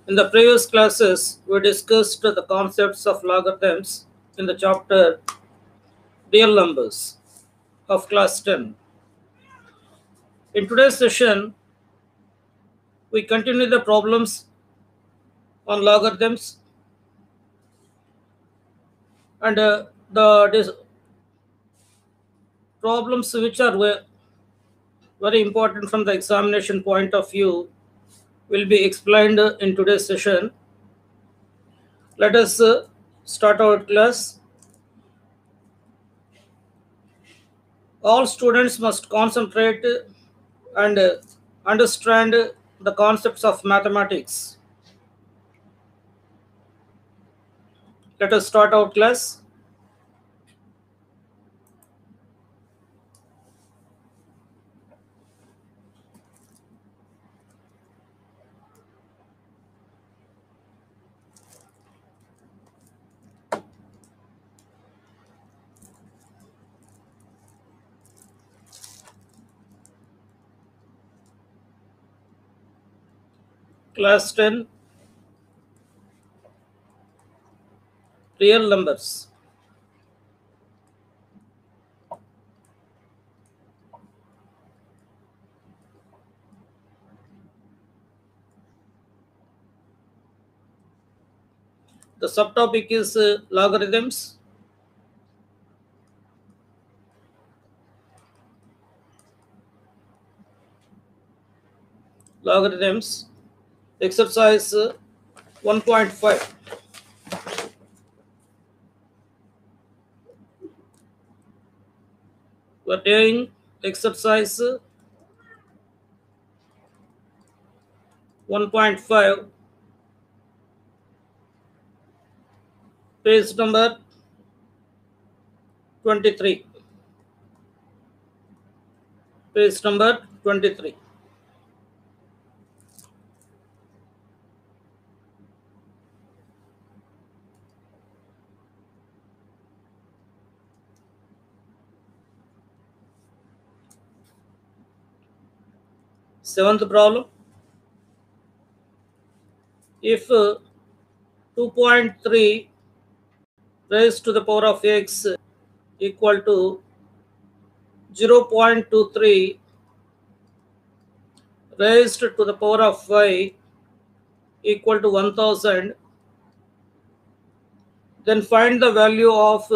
In the previous classes, we discussed the concepts of logarithms in the chapter Real Numbers of class 10. In today's session, we continue the problems on logarithms and problems which are very important from the examination point of view will be explained in today's session. Let us start our class. All students must concentrate and understand the concepts of mathematics. Let us start our class. Class 10 Real Numbers. The subtopic is logarithms. Logarithms. Exercise 1.5. We are doing exercise 1.5, page number 23. Page number 23. Seventh problem. If 2.3 raised to the power of x equal to 0.23 raised to the power of y equal to 1000, then find the value of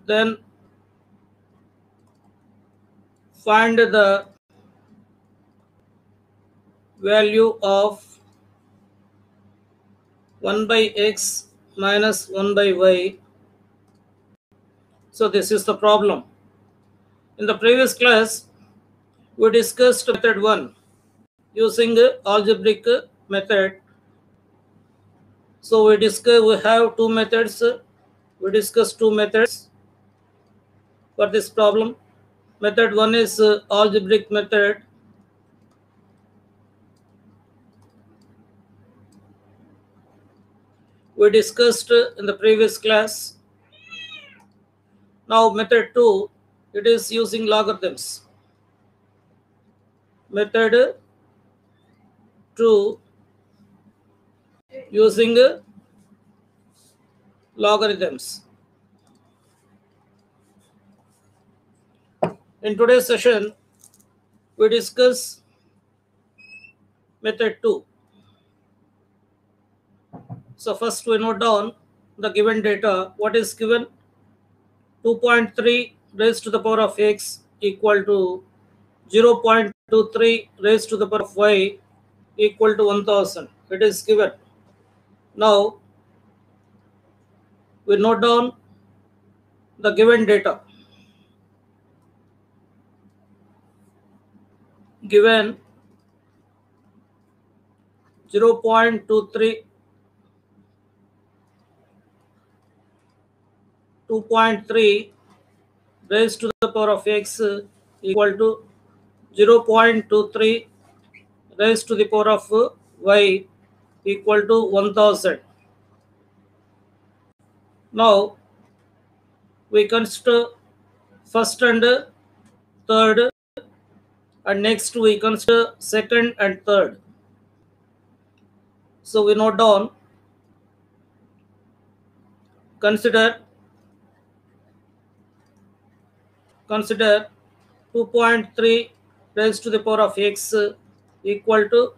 then find the value of 1 by x minus 1 by y. So this is the problem. In the previous class, we discussed method 1 using algebraic method. So we have two methods. We discussed two methods for this problem. Method 1 is algebraic method. We discussed in the previous class. Now method 2, it is using logarithms. Method 2 using logarithms. In today's session, we discuss method 2. So first we note down the given data. What is given? 2.3 raised to the power of x equal to 0.23 raised to the power of y equal to 1000. It is given. Now we note down the given data. Given 0.23, 2.3 raised to the power of x equal to 0.23 raised to the power of y equal to 1000. Now we consider first and third, and next we consider second and third. So we note down, consider 2.3 raised to the power of x equal to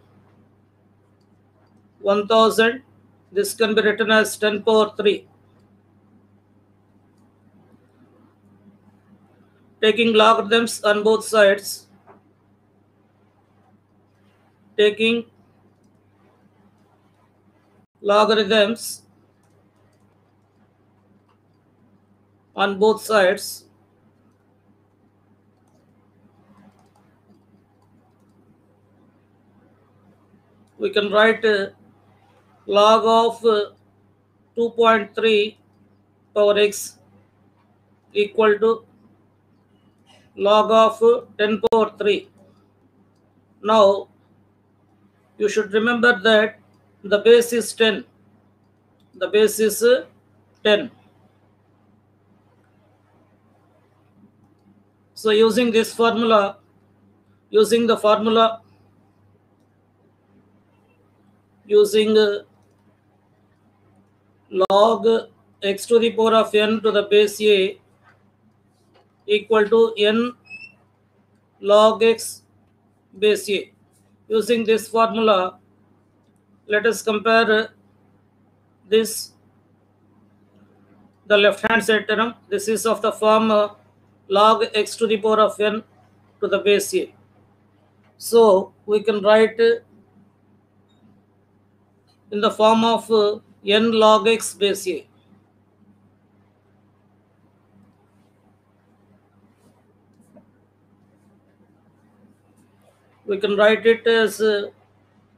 1000. This can be written as 10 power 3. Taking logarithms on both sides, taking logarithms on both sides, we can write log of 2.3 power x equal to log of 10 power 3. Now you should remember that the base is 10. The base is 10. So using this formula, using the formula, using log x to the power of n to the base a equal to n log x base a. Using this formula, let us compare this, the left hand side term. This is of the form log x to the power of n to the base a. So we can write in the form of n log x base a. We can write it as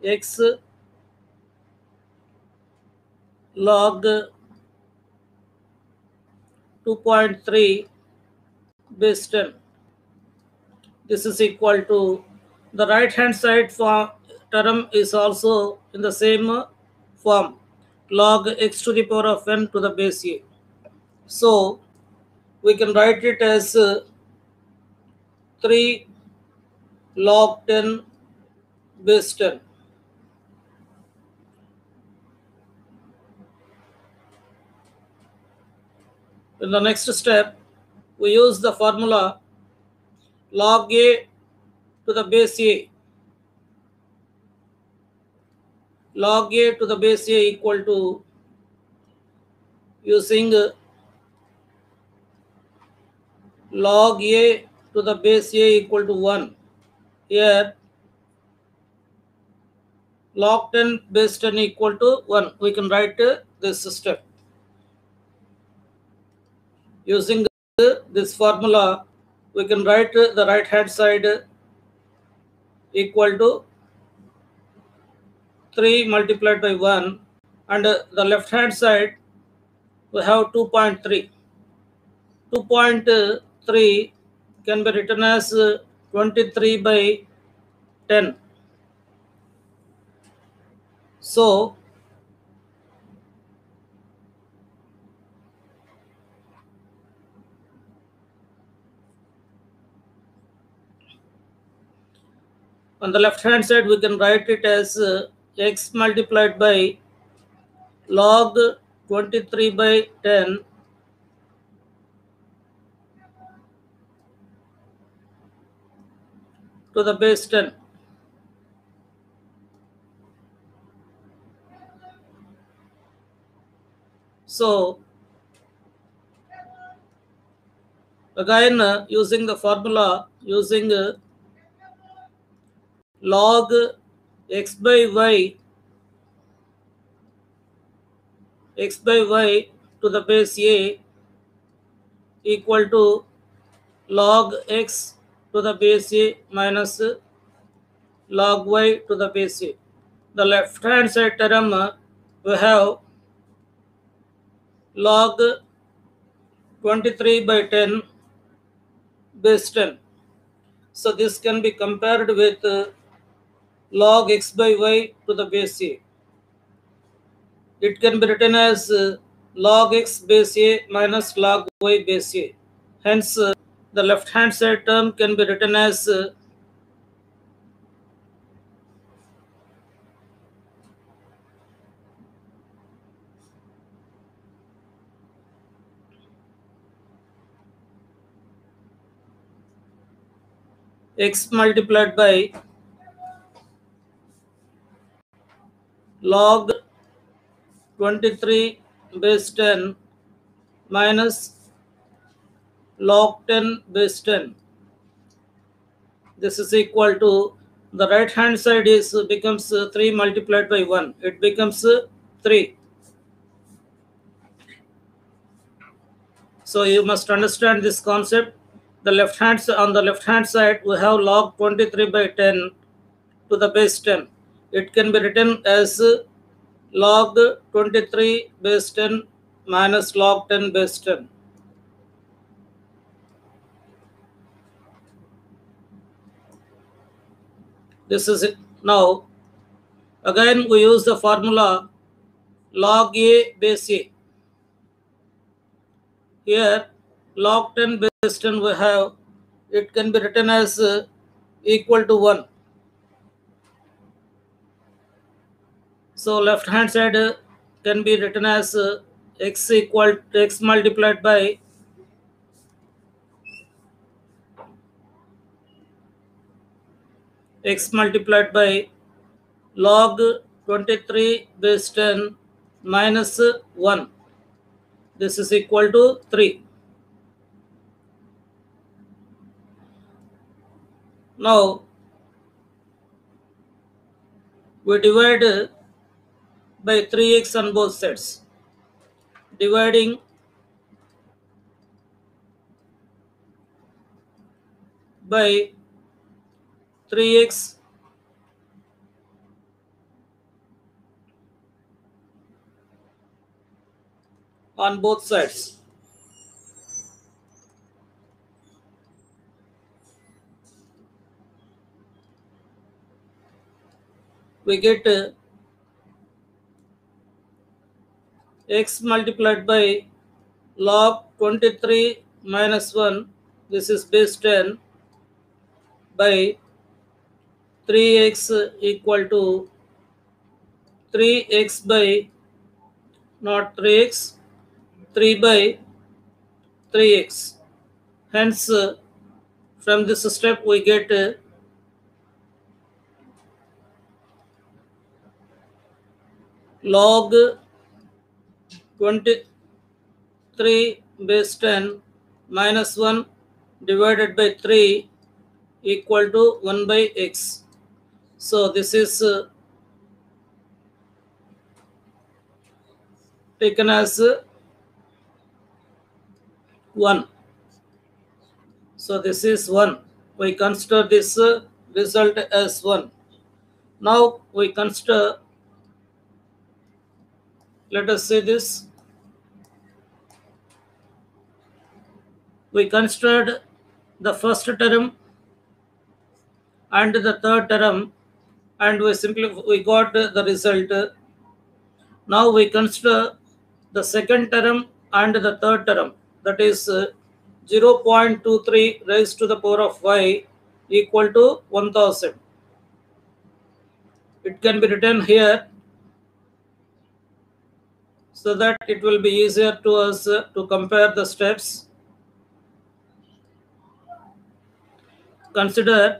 x log 2.3 base 10. This is equal to, the right hand side term is also in the same form, log x to the power of n to the base a. So we can write it as 3 log 10 base 10. In the next step, we use the formula log a to the base a. Log a to the base a equal to, using log a to the base a equal to 1. Here log 10 base 10 equal to 1. We can write this step. Using this formula, we can write the right hand side equal to 3 multiplied by 1, and the left hand side we have 2.3. 2.3 can be written as 23 by 10. So on the left hand side we can write it as x multiplied by log 23 by 10 to the base 10. So again using the formula, using log x by y to the base a equal to log x to the base a minus log y to the base a. The left hand side term we have log 23 by 10 base 10. So this can be compared with log x by y to the base a. It can be written as log x base a minus log y base a. Hence The left hand side term can be written as x multiplied by log 23 base 10 minus log 10 base 10. This is equal to, the right hand side is becomes 3 multiplied by 1. It becomes 3. So you must understand this concept. On the left hand side we have log 23 by 10 to the base 10. It can be written as log 23 base 10 minus log 10 base 10. This is it. Now again we use the formula log a base a. Here log 10 base 10 we have, it can be written as equal to 1. So left hand side can be written as x equal to x multiplied by log 23 base 10 minus 1. This is equal to 3. Now we divide by 3x on both sides. Dividing by 3x on both sides. We get x multiplied by log 23 minus 1, this is base 10, by 3x equal to 3x by, not 3x, 3 by 3x. Hence from this step we get log 23 base 10 minus 1 divided by 3 equal to 1 by x. So this is taken as 1. So this is 1. We consider this result as 1. Now we consider, let us say this, we considered the first term and the third term, and we got the result. Now we consider the second term and the third term, that is 0.23 raised to the power of y equal to 1000. It can be written here so that it will be easier to us to compare the steps. Consider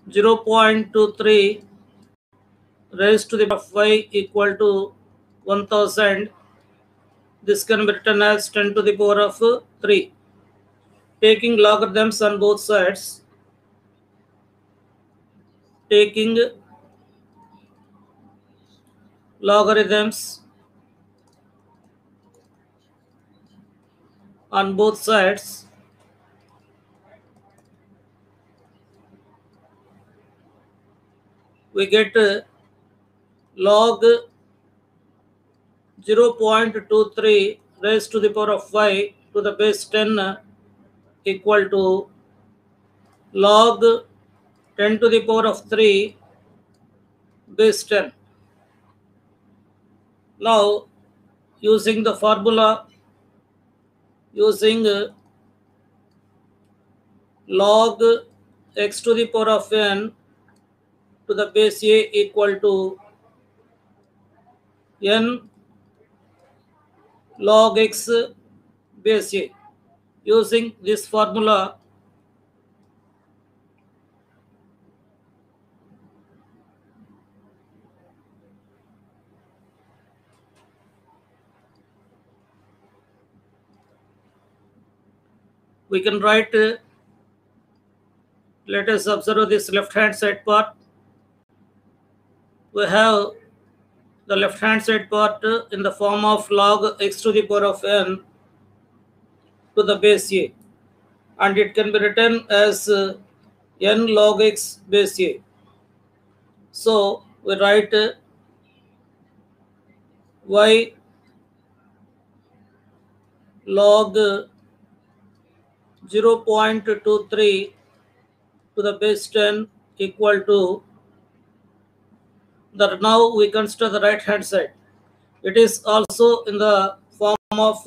0.23 raised to the power of y equal to 1000. This can be written as 10 to the power of 3. Taking logarithms on both sides, taking logarithms on both sides, we get log 0.23 raised to the power of y to the base 10 equal to log 10 to the power of 3 base 10. Now using the formula, using log x to the power of n to the base a equal to n log x base a. Using this formula, we can write, let us observe this left hand side part. We have the left hand side part in the form of log x to the power of n to the base a, and it can be written as n log x base a. So we write y log 0.23 to the base 10 equal to the, now we consider the right hand side. It is also in the form of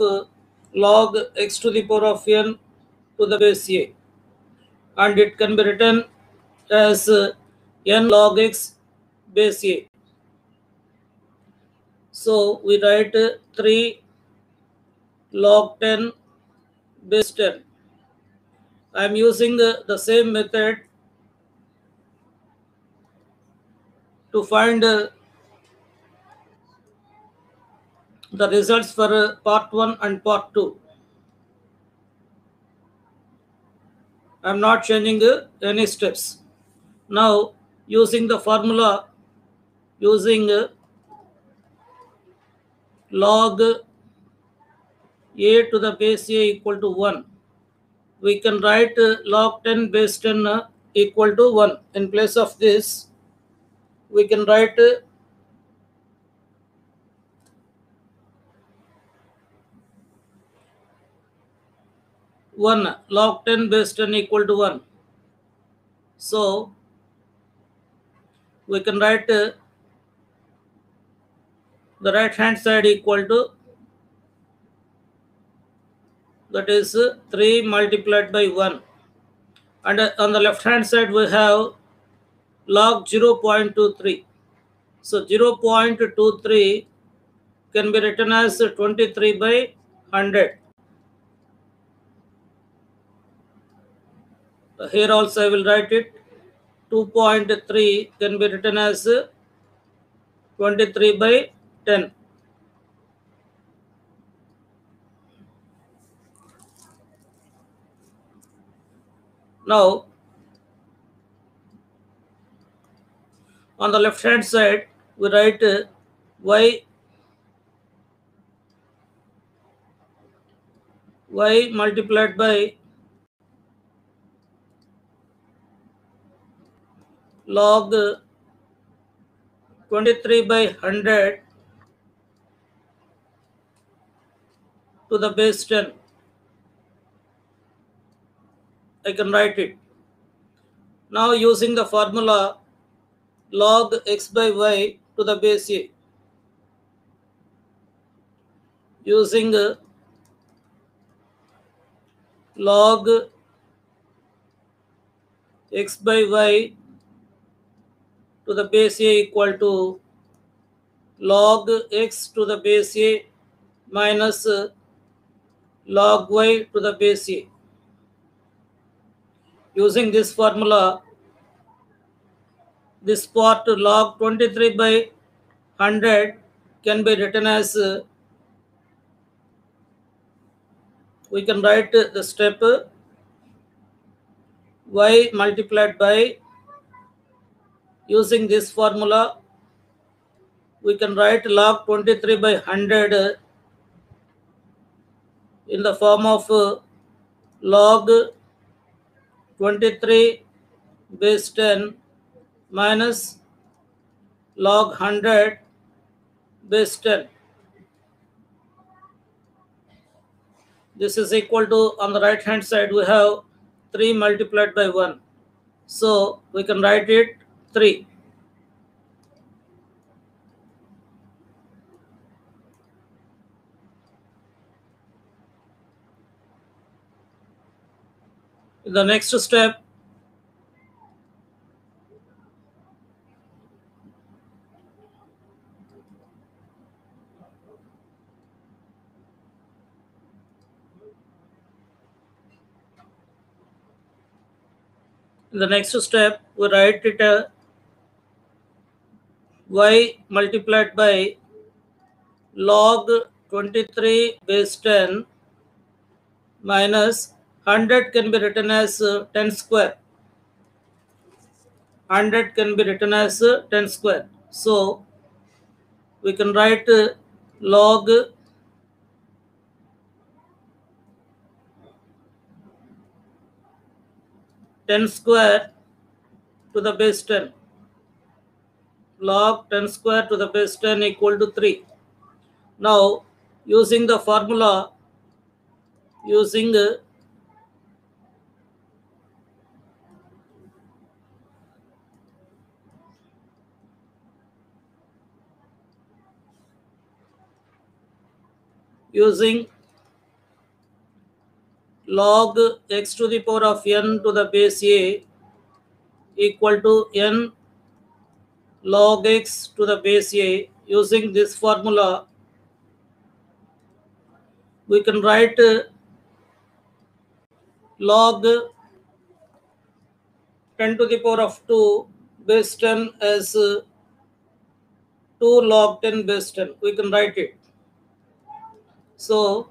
log x to the power of n to the base a, and it can be written as n log x base a. So we write 3 log 10 base 10. I am using the same method to find the results for part 1 and part 2. I am not changing any steps. Now using the formula, using log a to the base a equal to 1, we can write log 10 base 10 equal to 1. In place of this, we can write 1, log 10 base 10 equal to 1. So we can write the right hand side equal to, that is 3 multiplied by 1, and on the left hand side we have log 0.23. So 0.23 can be written as 23 by 100. Here also I will write it. 2.3 can be written as 23 by 10. Now on the left hand side we write y multiplied by log 23 by 100 to the base 10. I can write it. Now using the formula log x by y to the base a, using log x by y to the base a equal to log x to the base a minus log y to the base a. Using this formula, this part log 23 by 100 can be written as, we can write the step y multiplied by, using this formula we can write log 23 by 100 in the form of log 23 base 10 minus log 100 base 10. This is equal to, on the right hand side we have 3 multiplied by 1. So we can write it 3. In the next step, we write it y multiplied by log 23 base 10 minus 100 can be written as 10 square. 100 can be written as 10 square. So we can write log 10 square to the base 10. Log 10 square to the base 10 equal to 3. Now using the formula, using using log x to the power of n to the base a equal to n log x to the base a, using this formula we can write log 10 to the power of 2 base 10 as 2 log 10 base 10. We can write it. So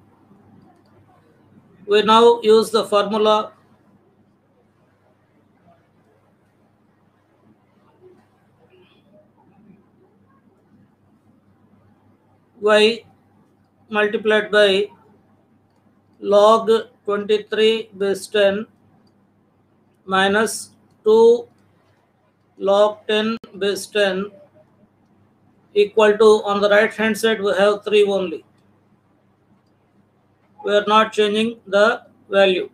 we now use the formula y multiplied by log 23 base 10 minus 2 log 10 base 10 equal to, on the right hand side we have 3 only. We are not changing the value.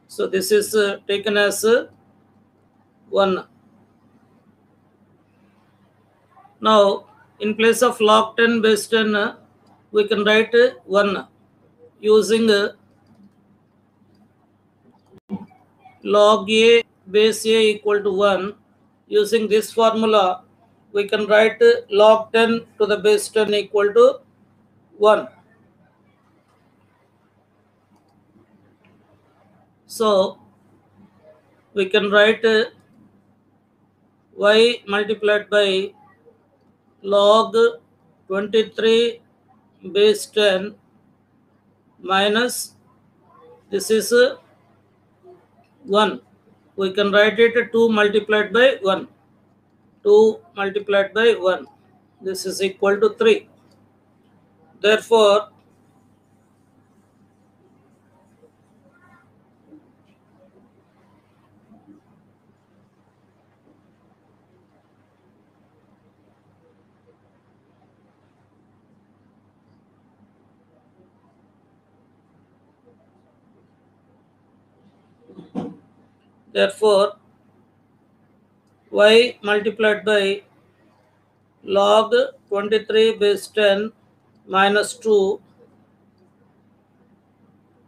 So this is taken as 1. Now in place of log 10 base 10 we can write 1 using log a base a equal to 1. Using this formula we can write log 10 to the base 10 equal to 1. So we can write y multiplied by log 23 base 10 minus, this is 1. We can write it 2 multiplied by 1. 2 multiplied by 1. This is equal to 3. Therefore, y multiplied by log 23 base 10 minus 2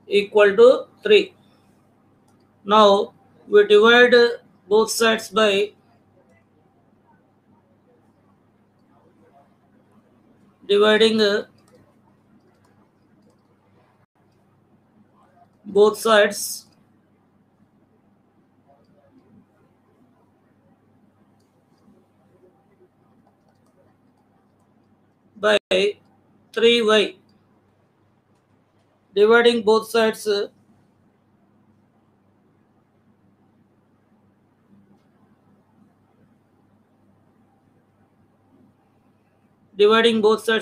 equal to 3. Now we divide both sides by dividing both sides by 3y. Dividing both sides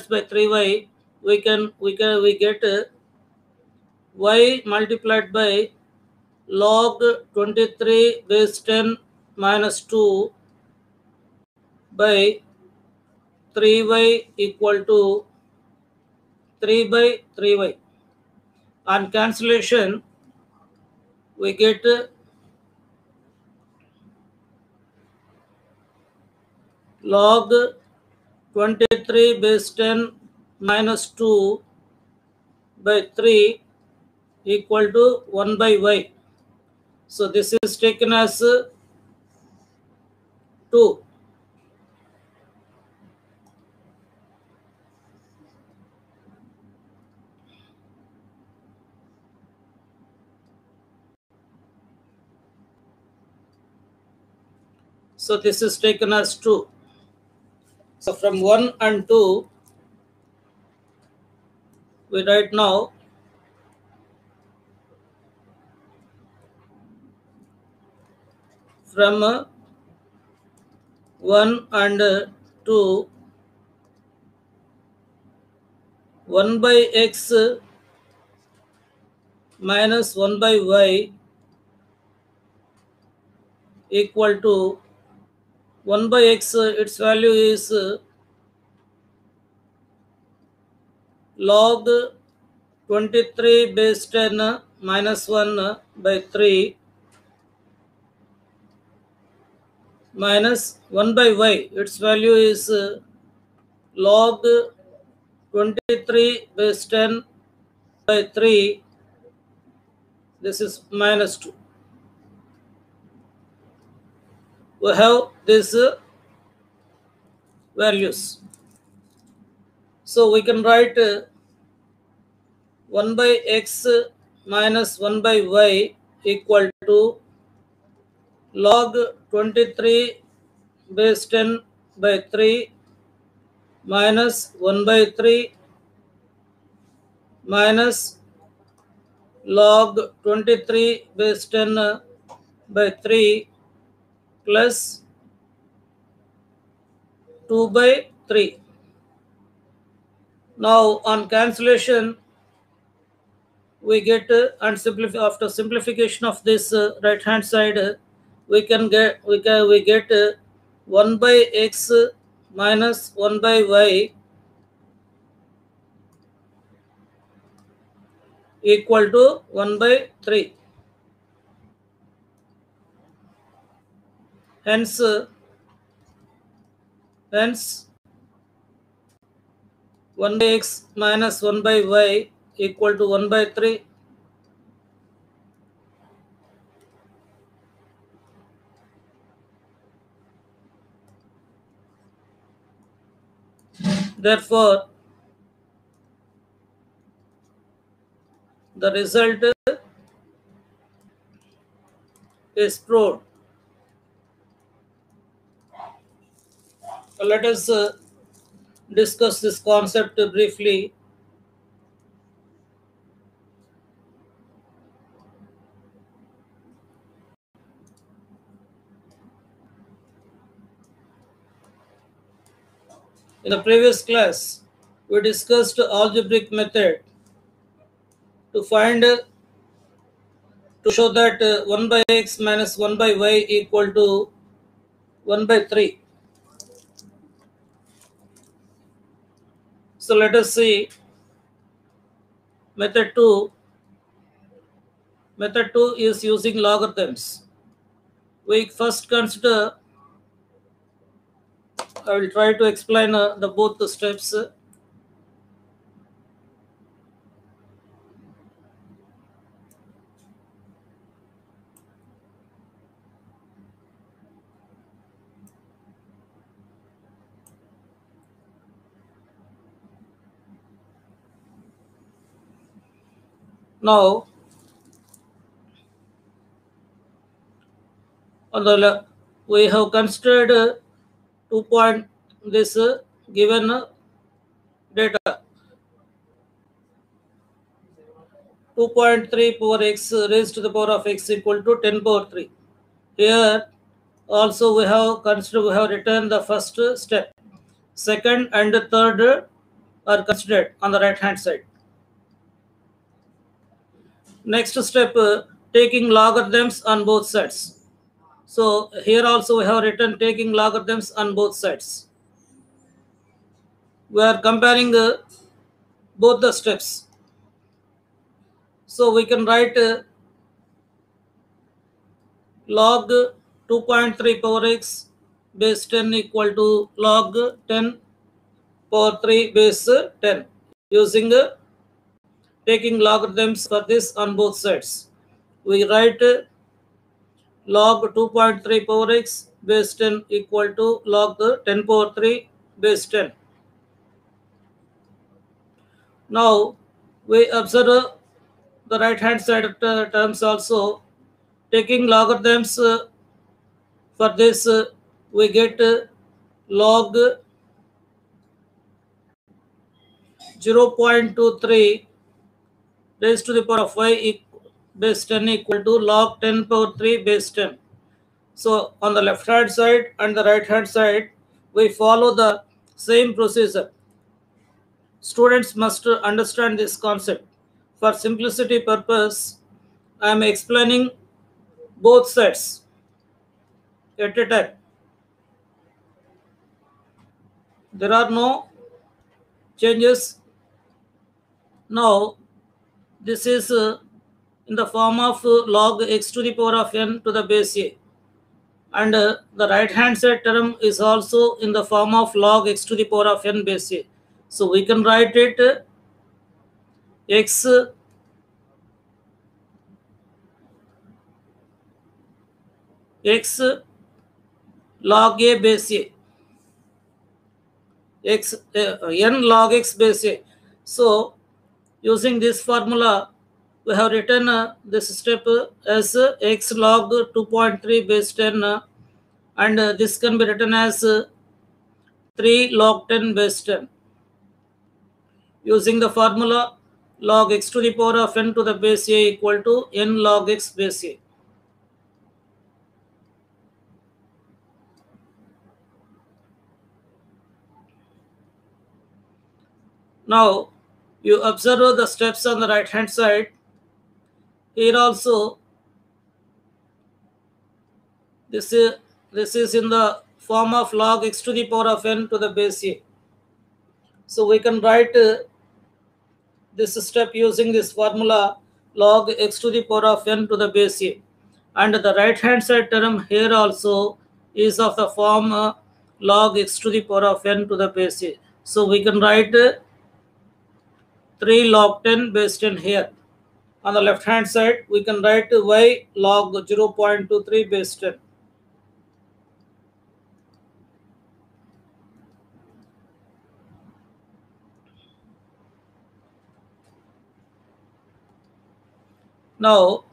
by 3y, we get y multiplied by log 23 base 10 minus 2 by 3y equal to 3 by 3y. On cancellation, we get log 23 base 10 minus 2 by 3 equal to 1 by y. So this is taken as 2. So this is taken as 2. So from 1 and 2, we write now from 1 and 2, 1 by x minus 1 by y equal to 1 by x, its value is log 23 base 10 minus 1 by 3 minus 1 by y. Its value is log 23 base 10 by 3. This is minus 2. We have these values. So we can write 1 by x minus 1 by y equal to log 23 base 10 by 3 minus 1 by 3 minus log 23 base 10 by 3 plus 2 by 3. Now on cancellation, we get and after simplification of this right hand side, we get 1 by x minus 1 by y equal to 1 by 3. Hence 1 by x minus 1 by y equal to 1 by 3. Therefore, the result is proved. Let us discuss this concept briefly. In the previous class, we discussed algebraic method to find to show that 1 by x minus 1 by y equal to 1 by 3. So let us see method 2. Method 2 is using logarithms. We first consider, I will try to explain the both the steps. Now, on the we have considered 2 point this given data 2.3 power x raised to the power of x equal to 10 power 3. Here also we have written the first step. Second and the third are considered on the right hand side. Next step, taking logarithms on both sides. So here also we have written taking logarithms on both sides. We are comparing both the steps. So we can write log 2.3 power x base 10 equal to log 10 power 3 base 10 using taking logarithms for this on both sides. We write log 2.3 power x base 10 equal to log 10 power 3 base 10. Now we observe the right hand side terms also. Taking logarithms for this, we get log 0.23 raised to the power of y base 10 equal to log 10 power 3 base 10. So on the left hand side and the right hand side, we follow the same procedure. Students must understand this concept. For simplicity purpose, I am explaining both sides at a time. There are no changes. Now, this is in the form of log x to the power of n to the base a. And the right hand side term is also in the form of log x to the power of n base a. So we can write it x x log a base a x n log x base a. So using this formula, we have written this step as x log 2.3 base 10 and this can be written as 3 log 10 base 10. Using the formula log x to the power of n to the base a equal to n log x base a. Now you observe the steps on the right hand side. Here also this is in the form of log x to the power of n to the base a. So we can write this step using this formula log x to the power of n to the base a. And the right hand side term here also is of the form log x to the power of n to the base a. So we can write 3 log 10 base 10 here. On the left hand side, we can write y log 0.23 base 10. Now,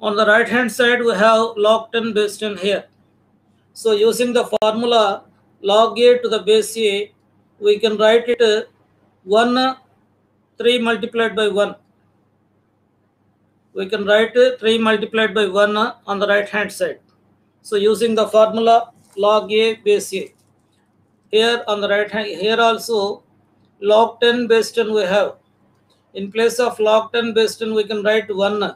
on the right hand side, we have log 10 base 10 here. So using the formula log a to the base a, we can write it 1 3 multiplied by 1. We can write 3 multiplied by 1 on the right hand side. So using the formula log a base a. Here on the right hand, here also log 10 base 10 we have. In place of log 10 base 10, we can write 1.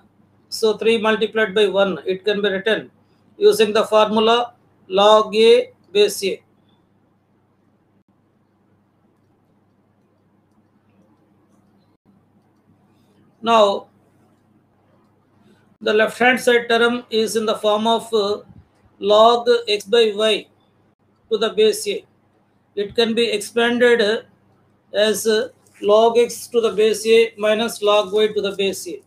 So 3 multiplied by 1, it can be written using the formula log a base a. Now, the left hand side term is in the form of log x by y to the base a. It can be expanded as log x to the base a minus log y to the base a.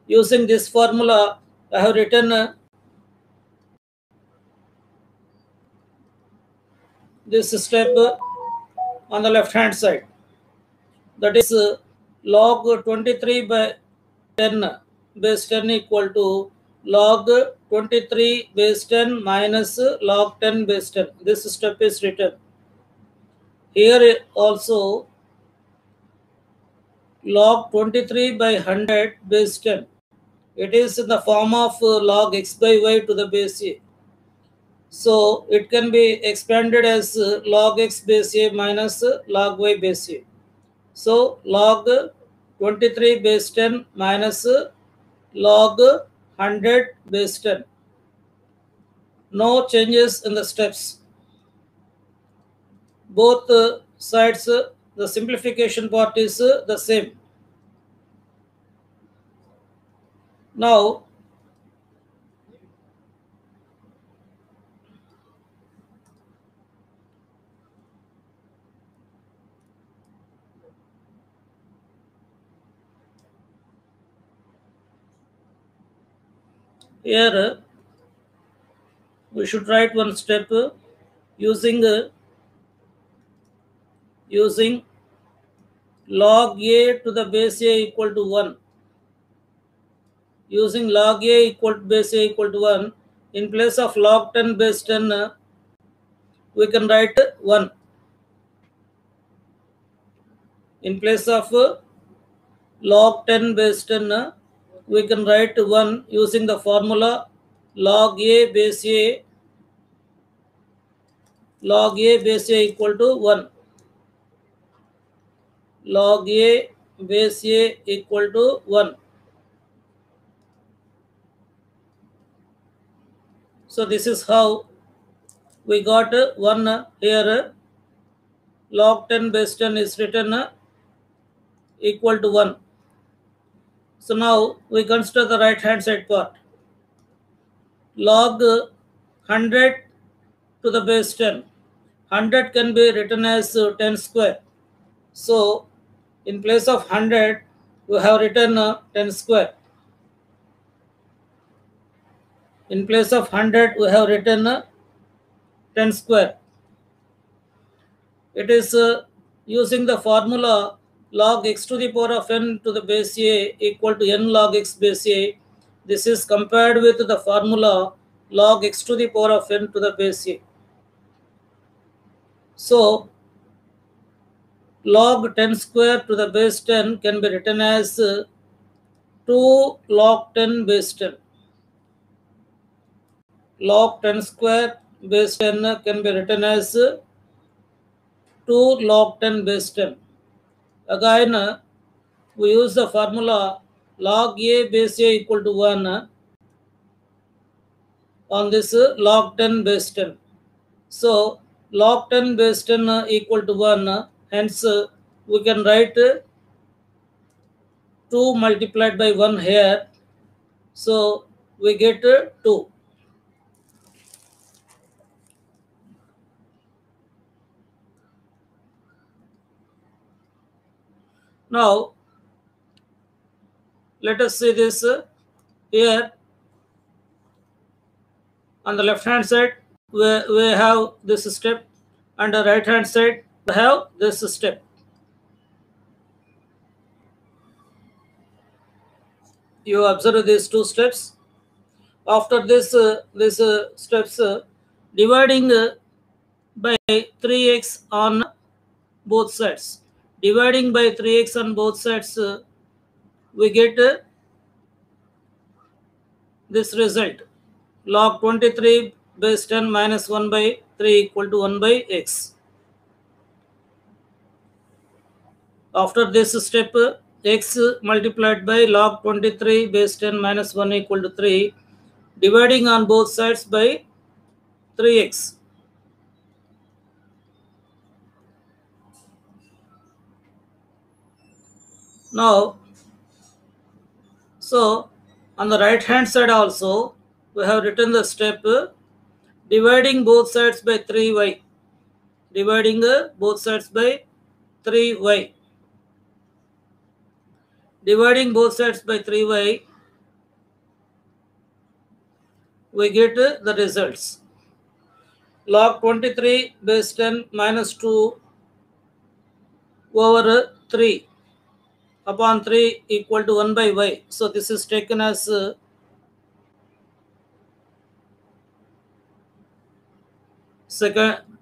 Using this formula, I have written this step on the left hand side. That is log 23 by 10 base 10 equal to log 23 base 10 minus log 10 base 10. This step is written. Here also log 23 by 100 base 10. It is in the form of log x by y to the base a. So it can be expanded as log x base a minus log y base a. So log 23 base 10 minus log 100 base 10. No changes in the steps. Both sides The simplification part is the same. Now, here we should write one step using log a to the base a equal to 1. Using log a equal to base a equal to 1, in place of log 10 base 10, we can write 1. In place of log 10 base 10, we can write 1 using the formula log a base a equal to 1. Log a base a equal to 1. So this is how we got 1 here. Log 10 base 10 is written equal to 1. So now we consider the right hand side part. Log 100 to the base 10. 100 can be written as 10 square. So in place of 100, we have written 10 square. In place of 100, we have written 10 square. It is using the formula log x to the power of n to the base a equal to n log x base a. This is compared with the formula log x to the power of n to the base a. So log 10 square to the base 10 can be written as 2 log 10 base 10. Log 10 square base 10 can be written as 2 log 10 base 10. Again, we use the formula log a base a equal to 1 on this log 10 base 10. So log 10 base 10 equal to 1. Hence, we can write 2 multiplied by 1 here. So we get 2. Now, let us see this here. On the left hand side, we have this step, and the right hand side, we have this step. You observe these two steps. After this, steps, dividing by 3x on both sides. Dividing by 3x on both sides, we get this result. Log 23 base 10 minus 1 by 3 equal to 1 by x. After this step, x multiplied by log 23 base 10 minus 1 equal to 3, dividing on both sides by 3x. Now, so on the right hand side also, we have written the step dividing both sides by 3y. Dividing both sides by 3y. Dividing both sides by 3y, we get the results. Log 23 base 10 minus 2 over 3 upon 3 equal to 1 by y. So this is taken as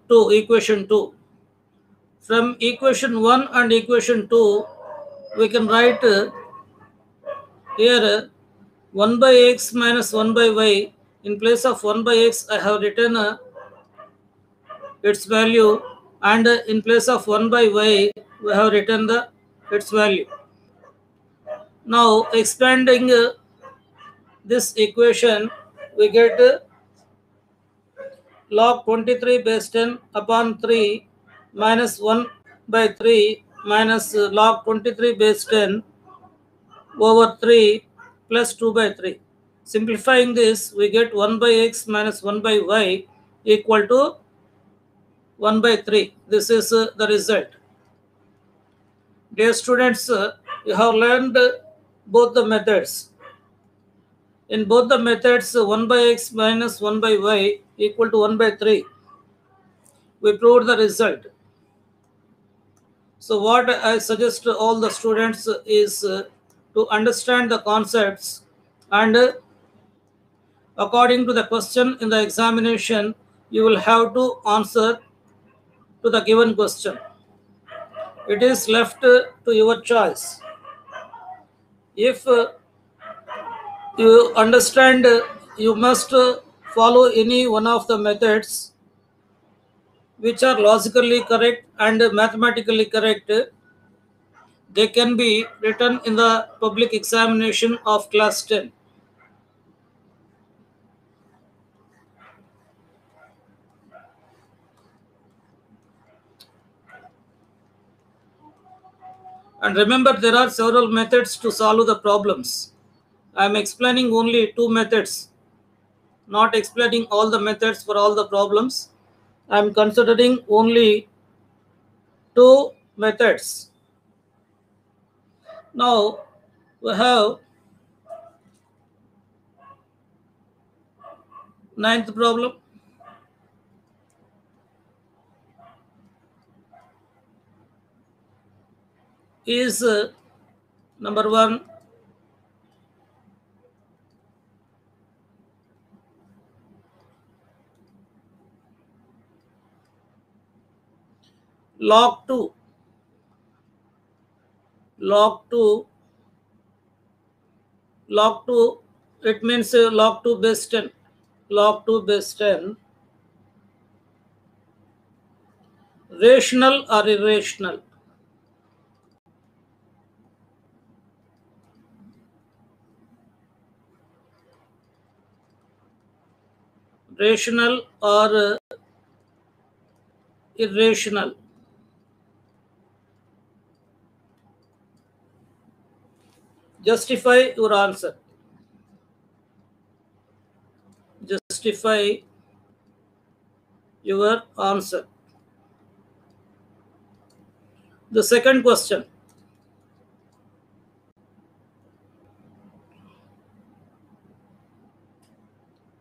equation 2. From equation 1 and equation 2, we can write here 1 by x minus 1 by y. In place of 1 by x, I have written its value, and in place of 1 by y, we have written its value. Now, expanding this equation, we get log 23 base 10 upon 3 minus 1 by 3 minus log 23 base 10 over 3 plus 2 by 3. Simplifying this, we get 1 by x minus 1 by y equal to 1 by 3. This is the result. Dear students, you have learned both the methods. In both the methods, 1 by x minus 1 by y equal to 1 by 3. We proved the result. So what I suggest to all the students is to understand the concepts, and according to the question in the examination, you will have to answer to the given question. It is left to your choice. If you understand, you must follow any one of the methods which are logically correct and mathematically correct. They can be written in the public examination of class 10. And remember, there are several methods to solve the problems. I am explaining only two methods, not explaining all the methods for all the problems. I am considering only two methods. Now we have ninth problem. Is number 1, log 2. Log 2, log 2, it means log 2 base 10. Log 2 base 10, rational or irrational? Rational or irrational? Justify your answer. Justify your answer. The second question.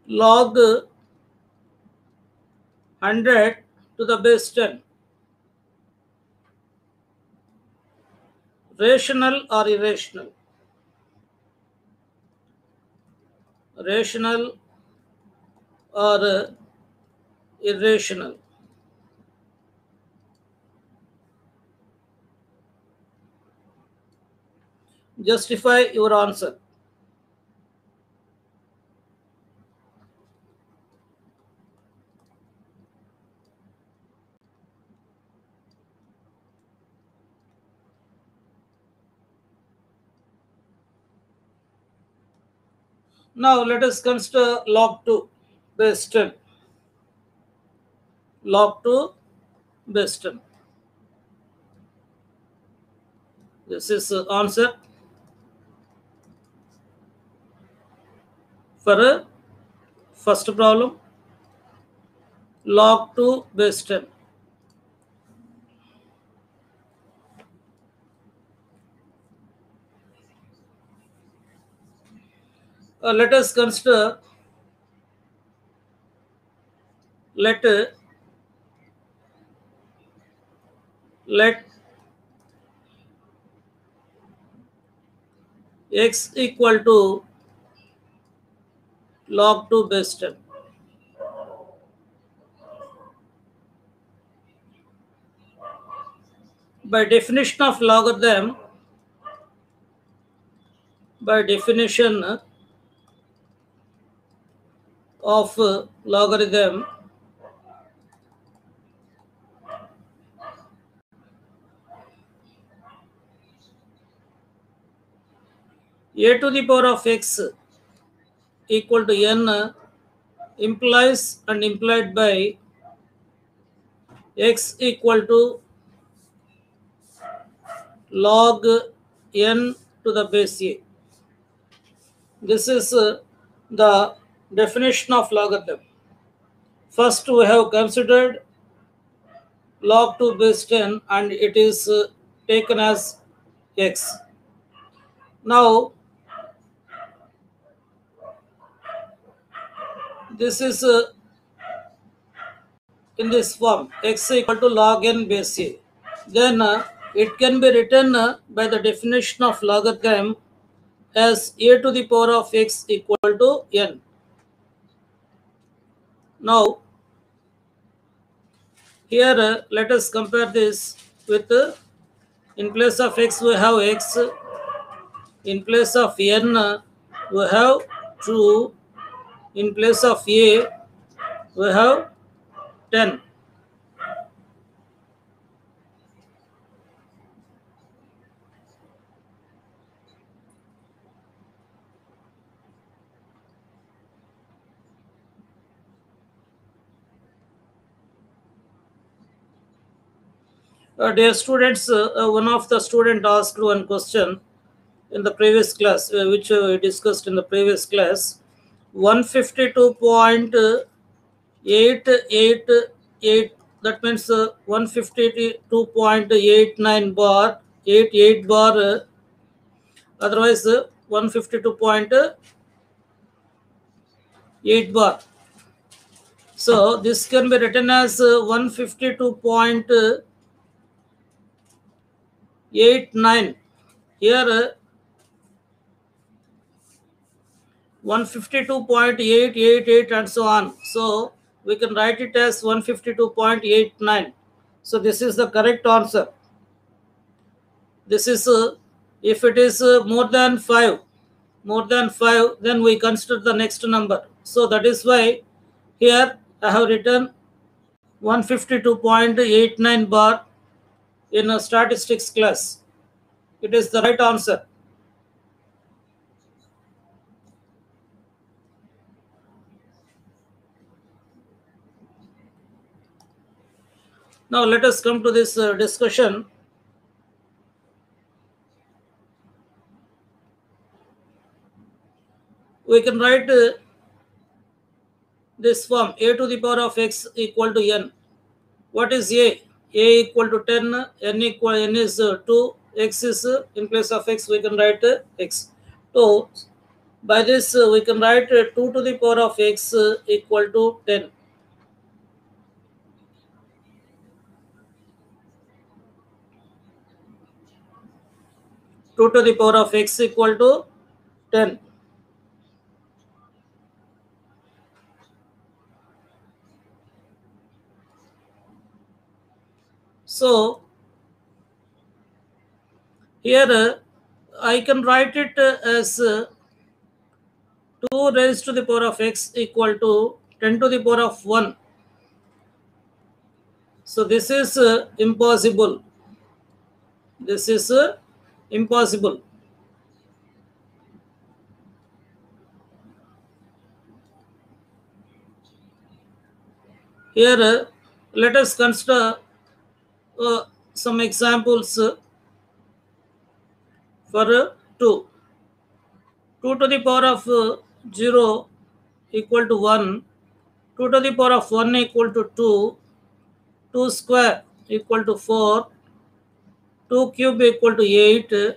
Log 100 to the base 10. Rational or irrational? Rational or irrational? Justify your answer. Now let us consider log 2 base 10. Log 2 base 10. This is the answer for first problem. Log 2 base 10. Let us consider, let x equal to log 2 base 10. By definition of logarithm, by definition of logarithm, a to the power of x equal to n implies and implied by x equal to log n to the base a. This is the definition of logarithm. First, we have considered log 2 base 10 and it is taken as x. Now, this is in this form x equal to log n base a. Then it can be written by the definition of logarithm as a to the power of x equal to n. Now, here let us compare this with in place of x we have x, in place of n we have 2, in place of a we have 10. Dear students, one of the student asked one question in the previous class, which we discussed in the previous class. 152.888, that means 152.89 bar 88 bar, otherwise 152.8 bar. So this can be written as 152.89. Here 152.888 and so on. So we can write it as 152.89. So this is the correct answer. This is if it is more than 5, then we consider the next number. So that is why here I have written 152.89 bar in a statistics class. It is the right answer. Now let us come to this discussion. We can write this form a to the power of x equal to n. What is a? A equal to 10, n is 2, x is in place of x we can write x. So by this we can write 2 to the power of x equal to 10. 2 to the power of x equal to 10. So here I can write it as 2 raised to the power of x equal to 10 to the power of 1. So this is impossible. This is impossible. Here let us consider some examples for 2. 2 to the power of 0 equal to 1. 2 to the power of 1 equal to 2. 2 square equal to 4. 2 cube equal to 8. 2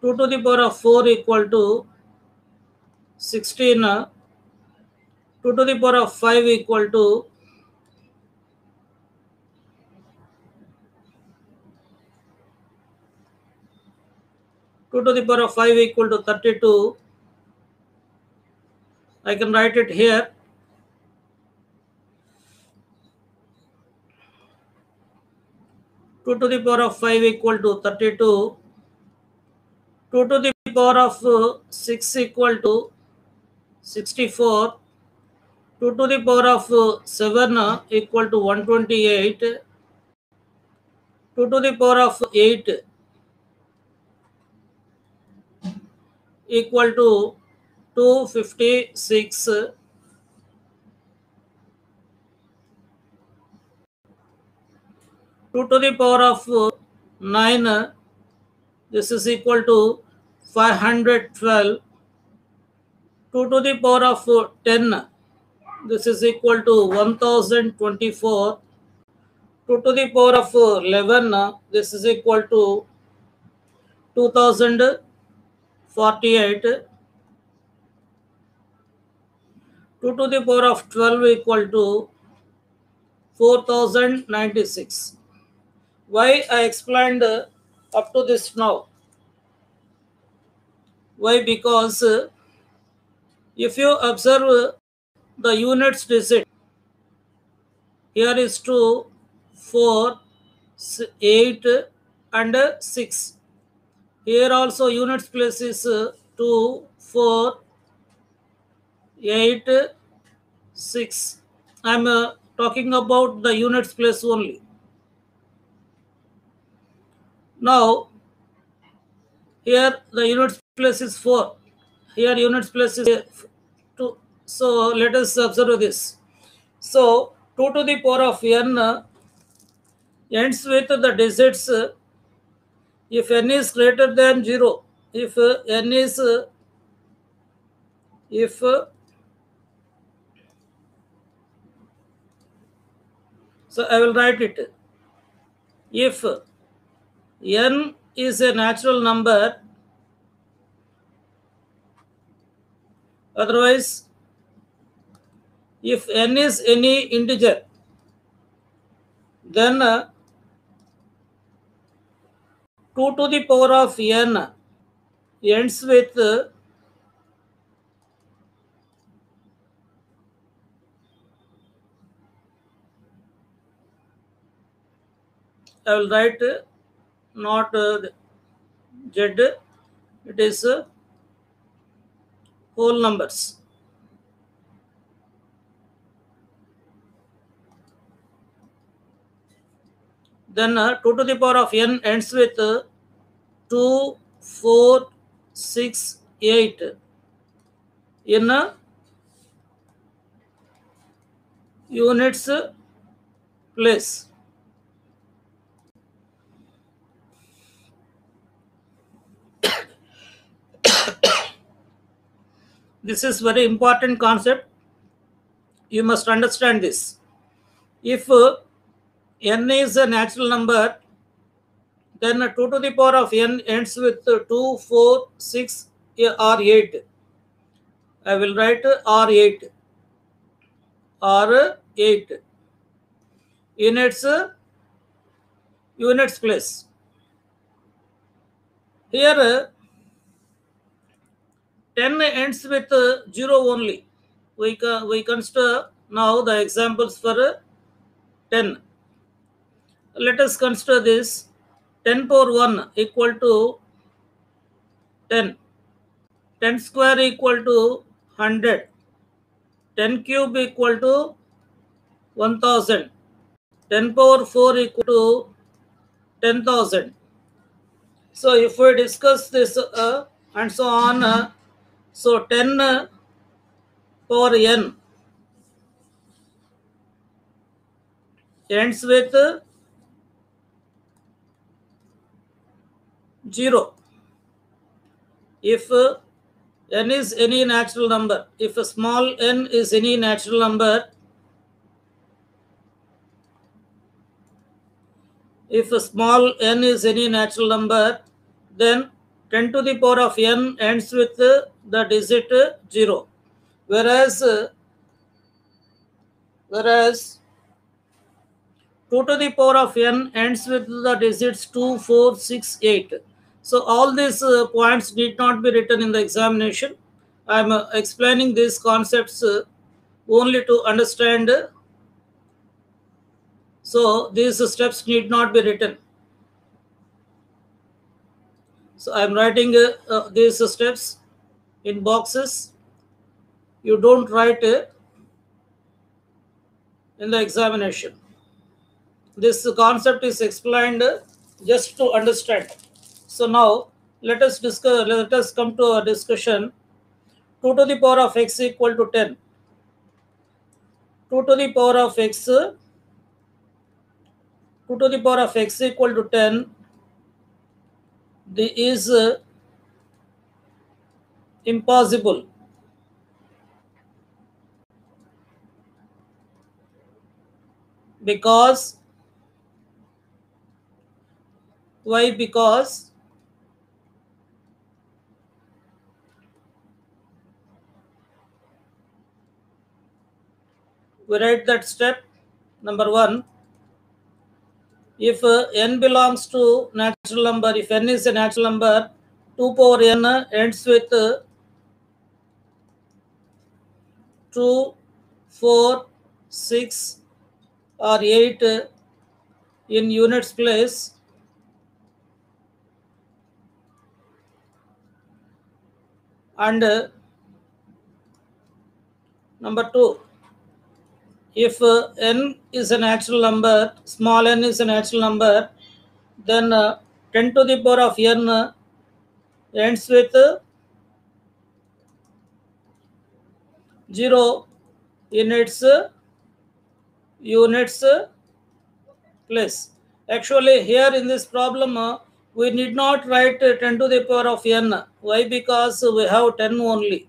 to the power of 4 equal to 16. 2 to the power of 5 equal to 2 to the power of 5 equal to 32. I can write it here. 2 to the power of 5 equal to 32. 2 to the power of 6 equal to 64. 2 to the power of 7 equal to 128. 2 to the power of 8 equal to 256. 2 to the power of 9 this is equal to 512. 2 to the power of 10, this is equal to 1024. 2 to the power of 11, this is equal to 2048. 2 to the power of 12 equal to 4096. Why I explained up to this now? Why? Because if you observe the units digit, here is 2, 4, 8 and 6. Here also units place is 2, 4, 8, 6. I am talking about the units place only. Now, here the units place is 4. Here units place is 2. So, let us observe this. So, 2 to the power of n ends with the digits if n is greater than 0. If n is if so I will write it. If n is a natural number, otherwise if n is any integer, then 2 to the power of n ends with I will write not z, it is whole numbers. Then 2 to the power of n ends with 2, 4, 6, 8 in units place. This is very important concept. You must understand this. If n is a natural number, then 2 to the power of n ends with 2, 4, 6 or 8. I will write R8 or 8 in its units place. Here 10 ends with 0 only. We consider now the examples for 10. Let us consider this. 10 power 1 equal to 10. 10 square equal to 100. 10 cube equal to 1000. 10 power 4 equal to 10,000. So if we discuss this and so on, so 10 power n ends with 0. If n is any natural number, if a small n is any natural number, if a small n is any natural number, then 10 to the power of n ends with the digit 0. Whereas 2 to the power of n ends with the digits 2, 4, 6, 8. So all these points need not be written in the examination. I am explaining these concepts only to understand. So these steps need not be written. So I am writing these steps in boxes. You don't write in the examination. This concept is explained just to understand. So now let us discuss. Let us come to a discussion. 2 to the power of x equal to 10. 2 to the power of x. 2 to the power of x equal to 10. is impossible. Because why? Because we write that step number 1. If n belongs to natural number, if n is a natural number, 2 power n ends with 2, 4, 6 or 8 in units place, and number 2, if n is a natural number, small n is a natural number, then 10 to the power of n ends with 0 in its units place. Actually, here in this problem, we need not write 10 to the power of n. Why? Because we have 10 only.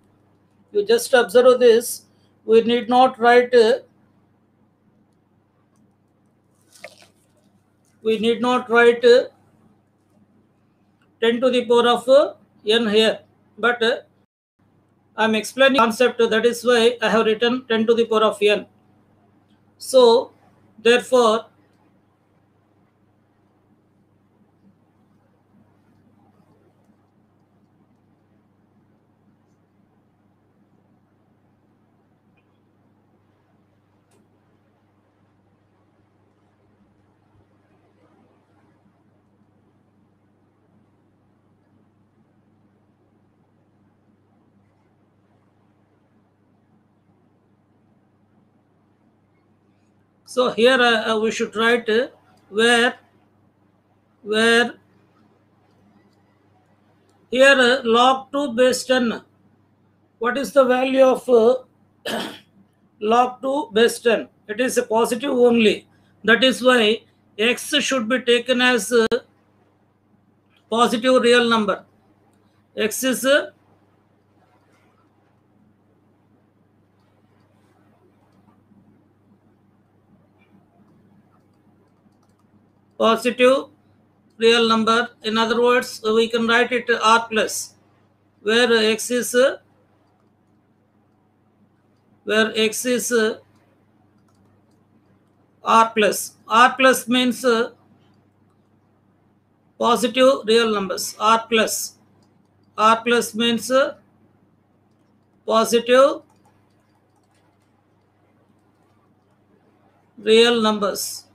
You just observe this. We need not write. We need not write 10 to the power of n here. But I am explaining concept. That is why I have written 10 to the power of n. So, therefore, so here we should write where here log 2 base 10. What is the value of log 2 base 10? It is a positive only. That is why x should be taken as a positive real number. X is a positive real number. In other words, we can write it r plus, where x is r plus. R plus means positive real numbers. R plus. R plus means positive real numbers.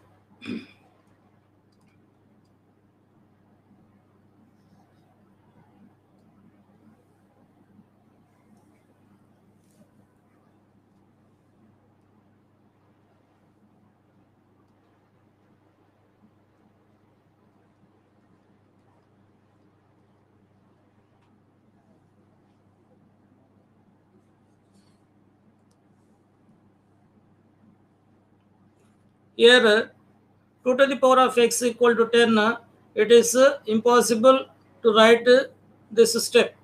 Here 2 to the power of x equal to 10, it is impossible to write this step.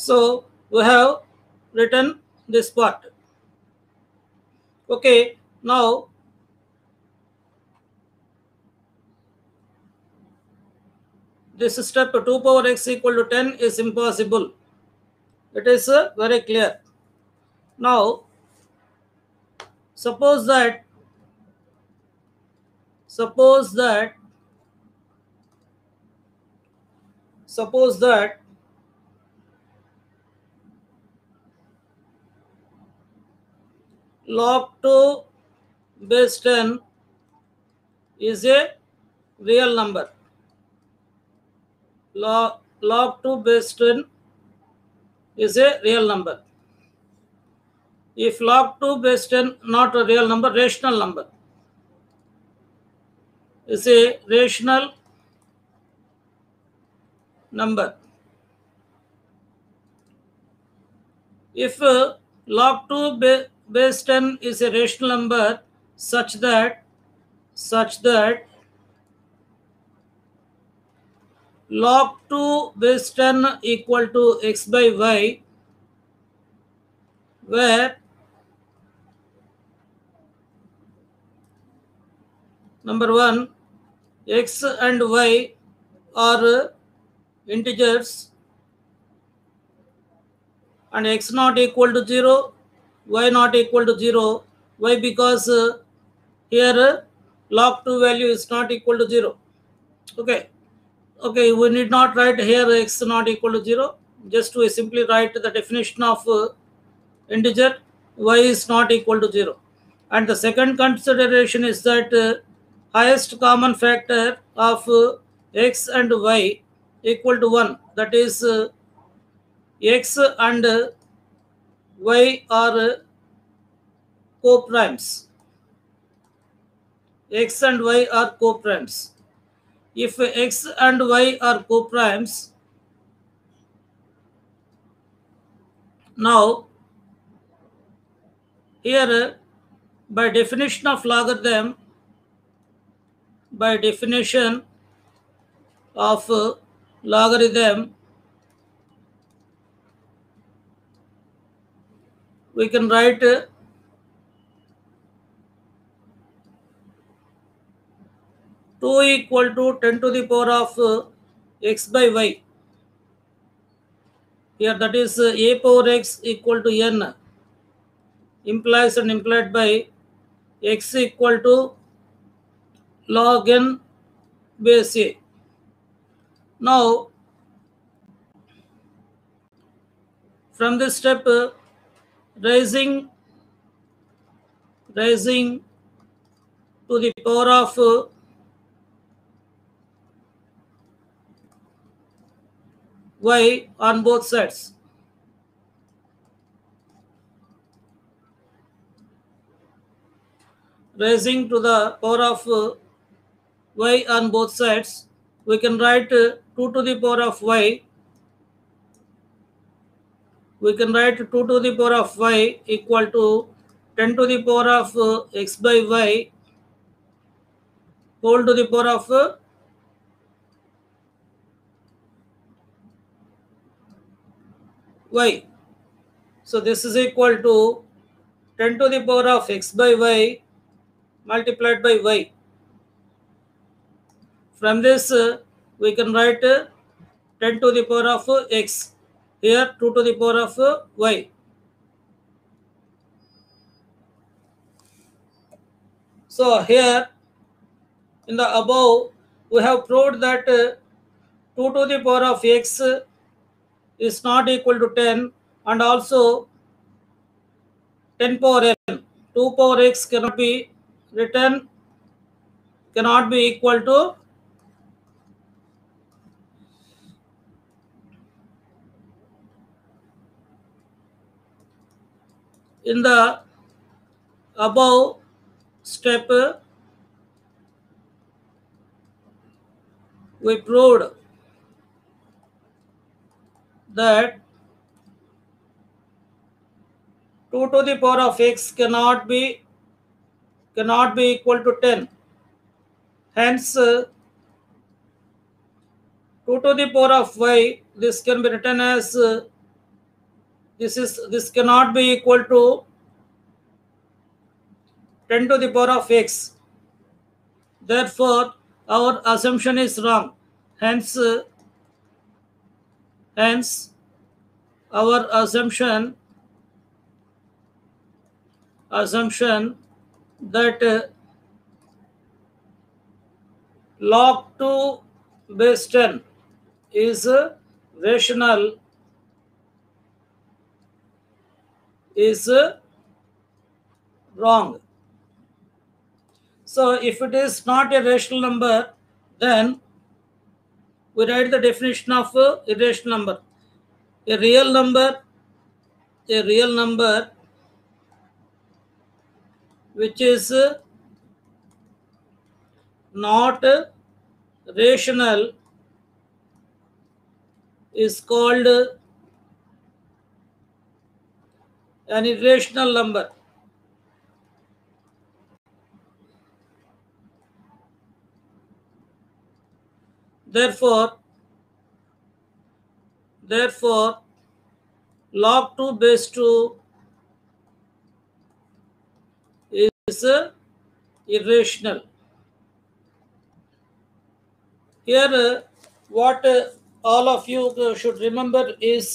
So we have written this part. Okay, now this step 2 power x equal to 10 is impossible. It is very clear. Now suppose that suppose that log 2 base 10 is a real number. Log 2 base 10 is a real number. If log 2 base 10 not a real number, rational number, is a rational number. If log 2 base 10 is a rational number such that log 2 base 10 equal to x by y, where number 1, x and y are integers and x not equal to 0, y not equal to 0. Why? Because here log 2 value is not equal to 0. Okay, we need not write here x not equal to 0. Just we simply write the definition of integer y is not equal to 0. And the second consideration is that highest common factor of x and y equal to 1. That is x and y are co-primes. X and y are co-primes. If x and y are co-primes, now here by definition of logarithm, we can write 2 equal to 10 to the power of x by y. Here that is a power x equal to n, implies and implied by x equal to log n base a. Now from this step, raising to the power of y on both sides. Raising to the power of y on both sides, we can write 2 to the power of y. We can write 2 to the power of y equal to 10 to the power of x by y whole to the power of y. So this is equal to 10 to the power of x by y multiplied by y. From this, we can write 10 to the power of x. Here 2 to the power of y. So here in the above, we have proved that 2 to the power of x is not equal to 10, and also 10 power n. 2 power x cannot be written, cannot be equal to in the above step. We proved that 2 to the power of x cannot be equal to 10. Hence 2 to the power of y, this can be written as this cannot be equal to 10 to the power of x. Therefore our assumption is wrong. Hence our assumption that log 2 base 10 is rational, is wrong. So if it is not a rational number, then we write the definition of irrational number. A real number, a real number which is not rational is called an irrational number. Therefore, log 2 base 2 is irrational. Here, what all of you should remember is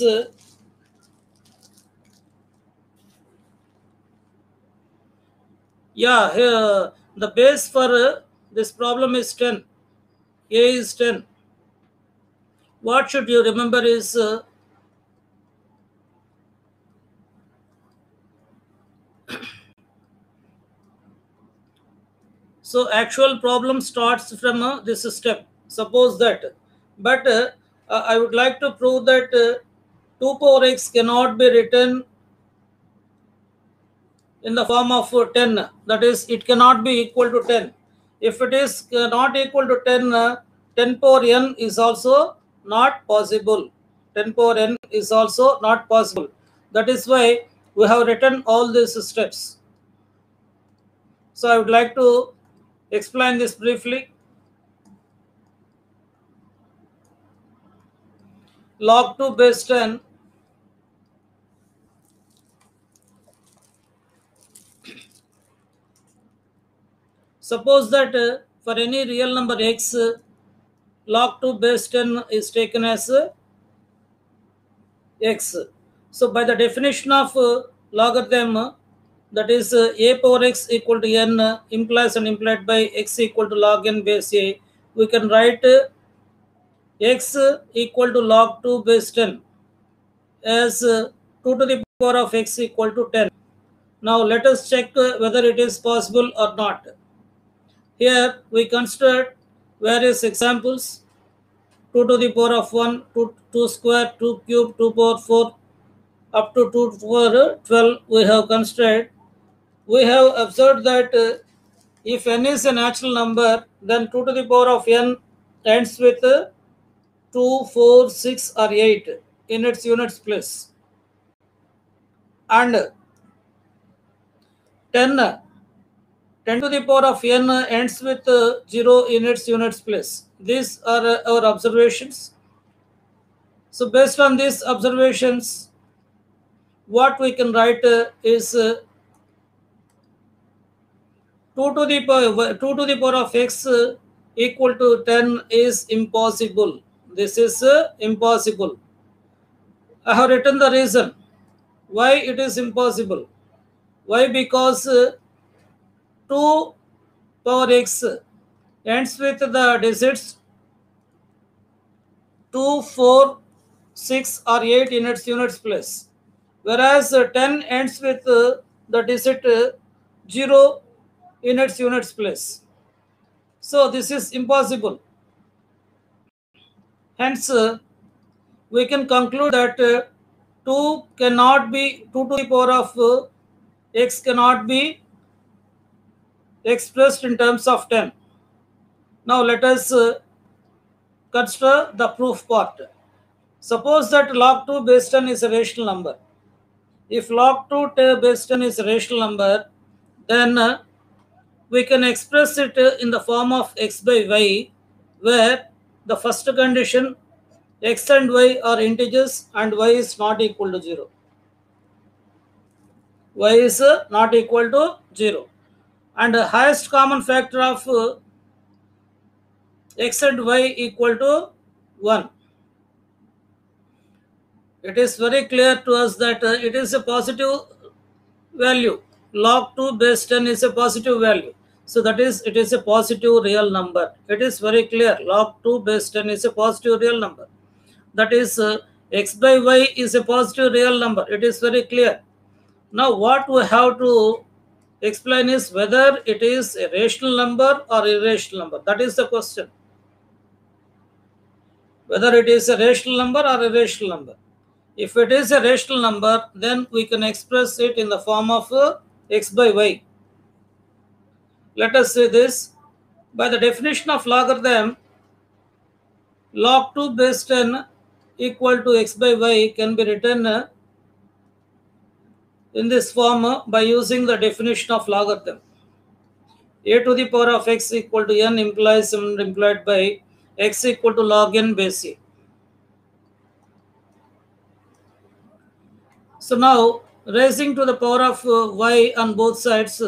here the base for this problem is 10. A is 10. What should you remember is so actual problem starts from this step. Suppose that, but I would like to prove that 2 power x cannot be written in the form of 10. That is, it cannot be equal to 10. If it is not equal to 10, 10 power n is also not possible. 10 power n is also not possible. That is why we have written all these steps. So I would like to explain this briefly. Log 2 base 10 suppose that for any real number x, log 2 base 10 is taken as x. So by the definition of logarithm, that is a power x equal to n implies and implied by x equal to log n base a, we can write x equal to log 2 base 10 as 2 to the power of x equal to 10. Now let us check whether it is possible or not. Here we consider various examples: 2 to the power of 1, 2 square, 2 cube, 2 power 4, up to 2 to the power 12 we have considered. We have observed that if n is a natural number, then 2 to the power of n ends with 2, 4, 6 or 8 in its units place. And 10 to the power of n ends with 0 in its units place. These are our observations. So based on these observations, what we can write is 2 to the power of x equal to 10 is impossible. This is impossible. I have written the reason why it is impossible. Why? Because 2 power x ends with the digits 2, 4, 6 or 8 in its units place, whereas 10 ends with the digit 0 in its units place. So this is impossible. Hence, we can conclude that 2 cannot be 2 to the power of x cannot be expressed in terms of 10. Now let us consider the proof part. Suppose that log 2 base 10 is a rational number. If log 2 base 10 is a rational number, then we can express it in the form of x by y, where the first condition x and y are integers and y is not equal to 0. Y is not equal to 0. And the highest common factor of x and y equal to 1. It is very clear to us that it is a positive value. Log 2 base 10 is a positive value. So that is, it is a positive real number. It is very clear. Log 2 base 10 is a positive real number. That is, x by y is a positive real number. It is very clear. Now what we have to explain is whether it is a rational number or irrational number. That is the question. Whether it is a rational number or irrational number. If it is a rational number, then we can express it in the form of x by y. Let us say this. By the definition of logarithm, log 2 base 10 equal to x by y can be written in this form by using the definition of logarithm. A to the power of x equal to n implies implied by x equal to log n base a. So now, raising to the power of y on both sides,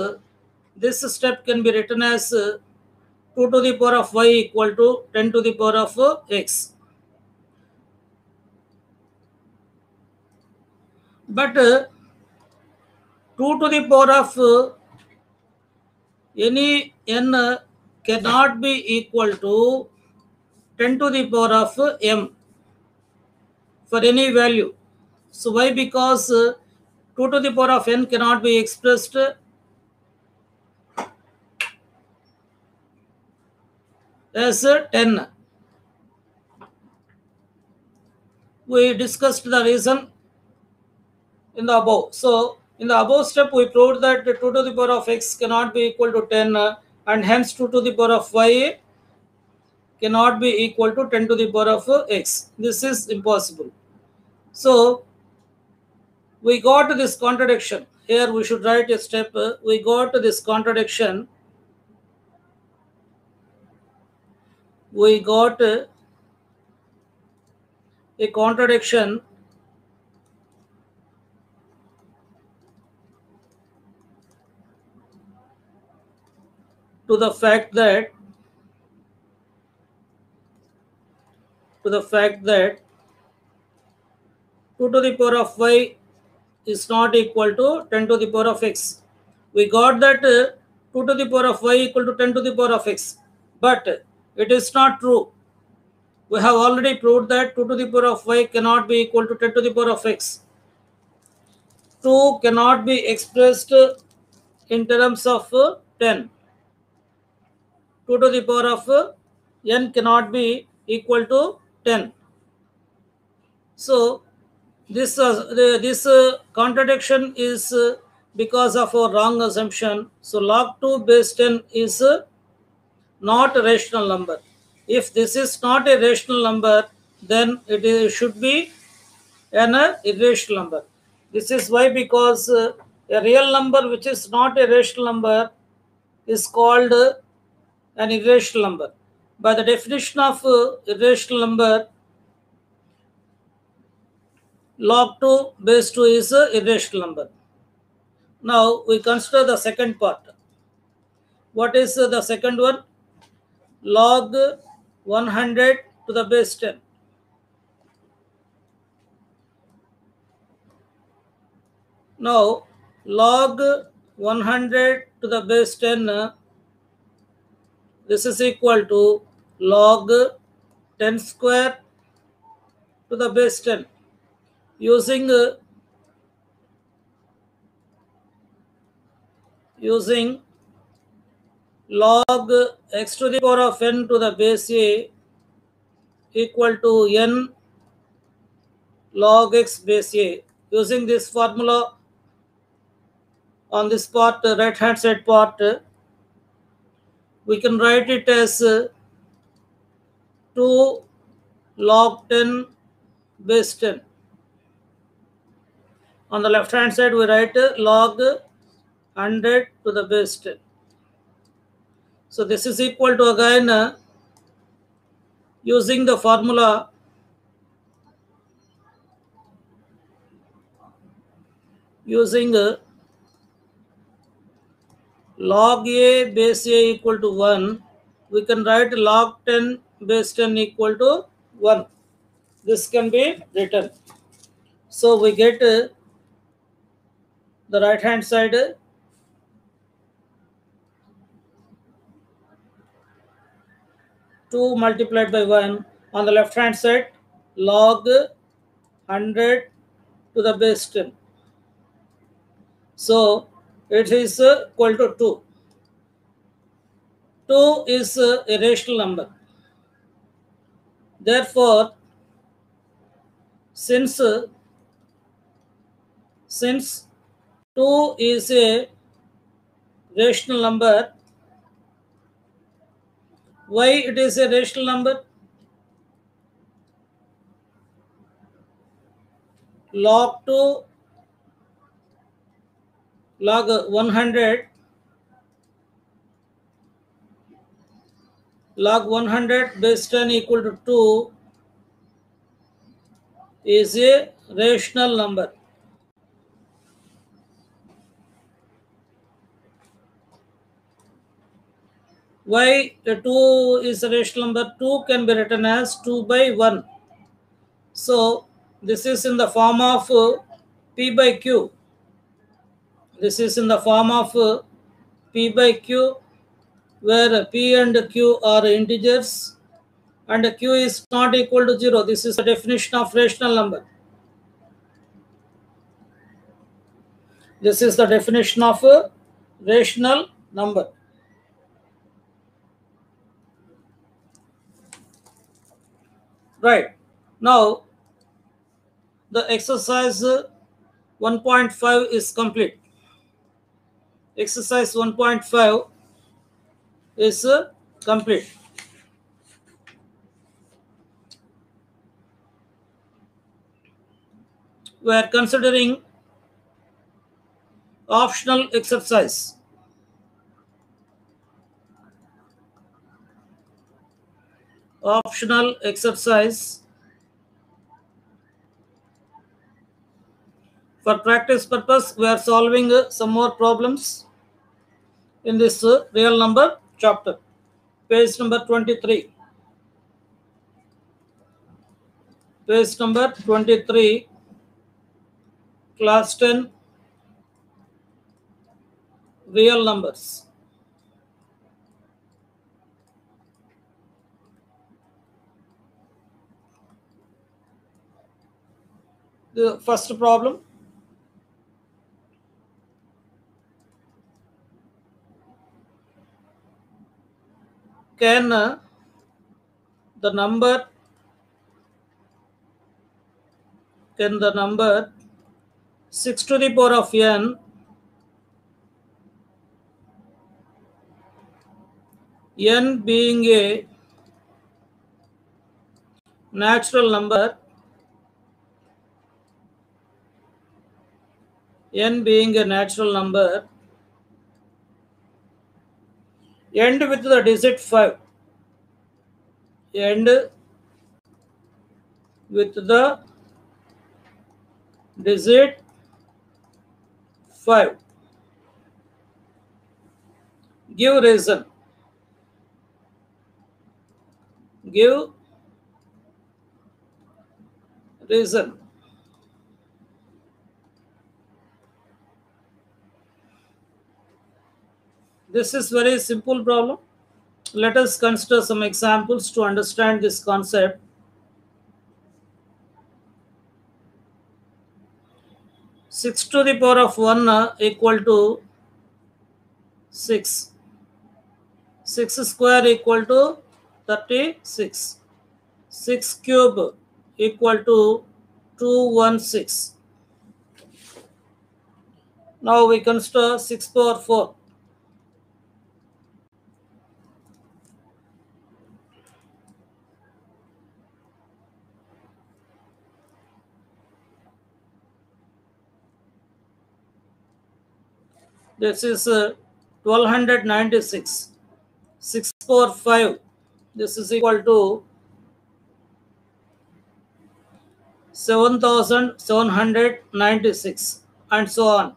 this step can be written as 2 to the power of y equal to 10 to the power of x. But 2 to the power of any n cannot be equal to 10 to the power of m for any value. So why? Because 2 to the power of n cannot be expressed as 10. We discussed the reason in the above. So in the above step, we proved that 2 to the power of x cannot be equal to 10 and hence 2 to the power of y cannot be equal to 10 to the power of x. This is impossible. So we got this contradiction. Here we should write a step. We got this contradiction. We got a contradiction to the fact that 2 to the power of y is not equal to 10 to the power of x. We got that 2 to the power of y equal to 10 to the power of x. But it is not true. We have already proved that 2 to the power of y cannot be equal to 10 to the power of x. 2 cannot be expressed in terms of 10. 2 to the power of n cannot be equal to 10. So this contradiction is because of a wrong assumption. So log 2 base 10 is not a rational number. If this is not a rational number, then should be an irrational number. This is why, because a real number which is not a rational number is called an irrational number. By the definition of irrational number, log 2 base 2 is a irrational number. Now we consider the second part. What is the second one? Log 100 to the base 10. Now log 100 to the base 10, this is equal to log 10 square to the base 10. Using log x to the power of n to the base a equal to n log x base a. Using this formula on this part, right hand side part, we can write it as 2 log 10 base 10. On the left hand side, we write log 100 to the base 10. So this is equal to, again, using the formula, using log a base a equal to 1, we can write log 10 base 10 equal to 1. This can be written. So we get the right hand side 2 multiplied by 1. On the left hand side, log 100 to the base 10. So it is equal to 2. 2 is a rational number. Therefore, since 2 is a rational number, why it is a rational number? Log 2 log 100 log 100 base 10 equal to 2 is a rational number. Why the 2 is a rational number? 2 can be written as 2 by 1. So this is in the form of P by Q. This is in the form of P by Q, where P and Q are integers and Q is not equal to 0. This is the definition of rational number. This is the definition of a rational number. Right. Now, the exercise 1.5 is complete. Exercise 1.5 is complete. We are considering optional exercise. Optional exercise. For practice purpose, we are solving some more problems in this real number chapter. Page number 23. Page number 23, class 10, real numbers. The first problem. Can the number 6 to the power of n being a natural number, end with the digit 5, end with the digit 5. Give reason. Give reason. This is very simple problem. Let us consider some examples to understand this concept. Six to the power of 1 equal to 6. 6 square equal to 36. 6 cube equal to 216. Now we consider 6 power 4. This is 1296. 6 power 5. This is equal to 7796 and so on.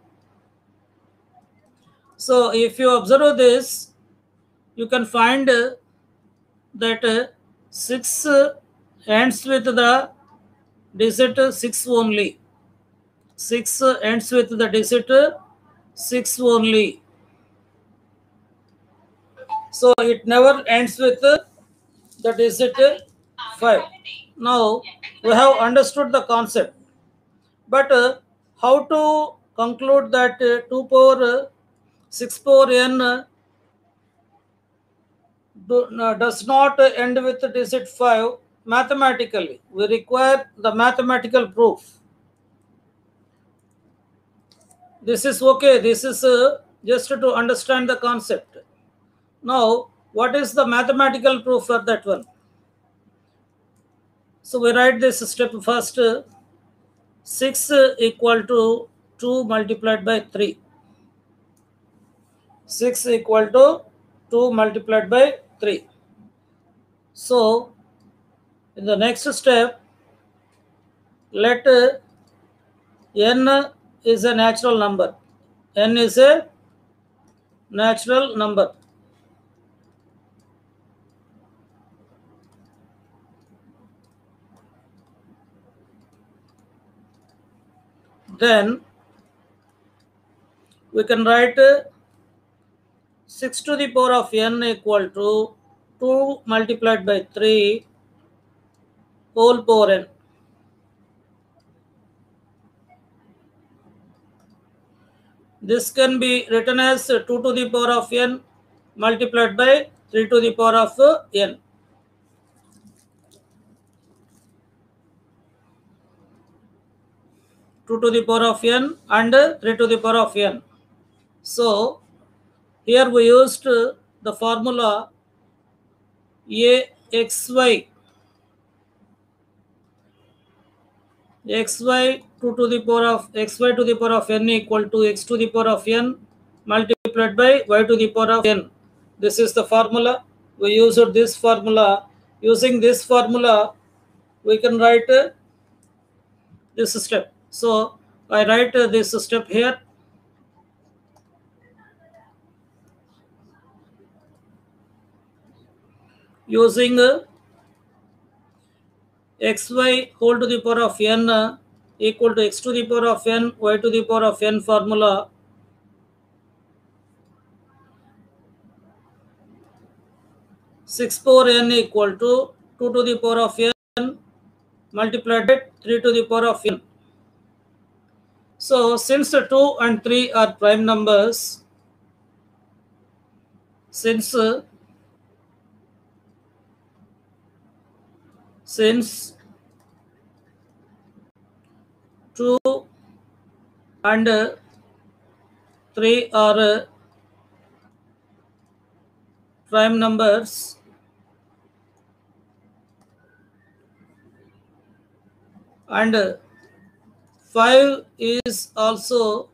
So if you observe this, you can find that 6 ends with the digit 6 only. 6 ends with the digit 6 only. So it never ends with the digit 5. Now we have understood the concept, but how to conclude that 2 power 6 power n does not end with digit 5 mathematically? We require the mathematical proof. This is okay. This is just to understand the concept. Now, what is the mathematical proof for that one? So we write this step first. 6 equal to 2 multiplied by 3. 6 equal to 2 multiplied by 3. So, in the next step, let n is a natural number. N is a natural number. Then we can write 6 to the power of n equal to 2 multiplied by 3 whole power n. This can be written as 2 to the power of n multiplied by 3 to the power of n. Two to the power of n and 3 to the power of n. So here we used the formula axy 2 to the power of xy to the power of n equal to x to the power of n multiplied by y to the power of n. This is the formula. We used this formula. Using this formula, we can write this step. So I write this step here. Using xy whole to the power of n equal to x to the power of n y to the power of n formula. 6 power n equal to 2 to the power of n multiplied by 3 to the power of n. So since 2 and 3 are prime numbers, since 2 and 3 are prime numbers, and 5 is also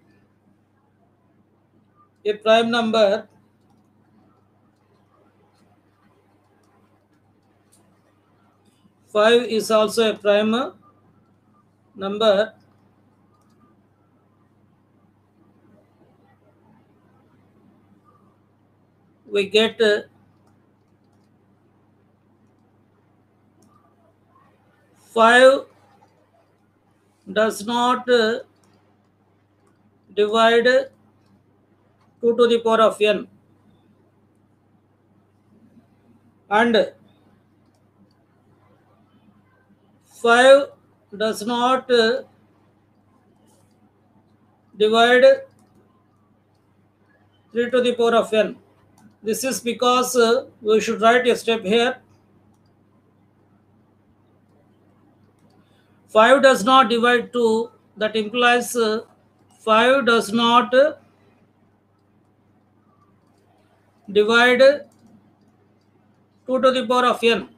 a prime number, number, we get 5 does not divide 2 to the power of n, and 5 does not divide 3 to the power of n. This is because we should write a step here. 5 does not divide 2, that implies 5 does not divide 2 to the power of n,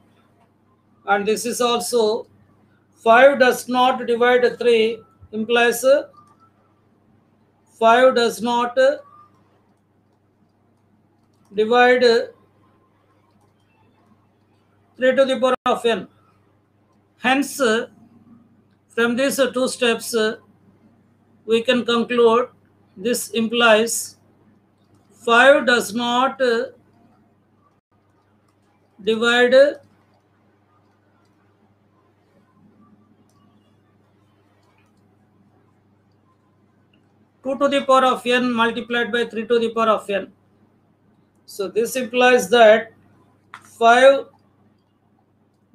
and this is also 5 does not divide 3 implies 5 does not divide 3 to the power of n. Hence, from these two steps, we can conclude this implies 5 does not divide 2 to the power of n multiplied by 3 to the power of n. So this implies that 5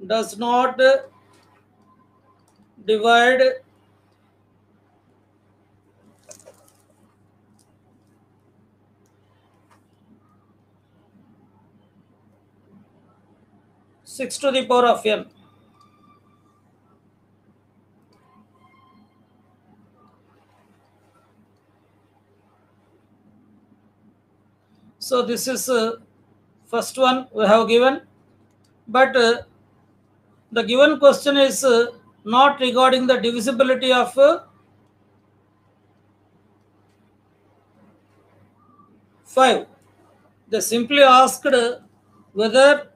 does not divide 6 to the power of n. So this is first one we have given, but the given question is not regarding the divisibility of 5. They simply asked whether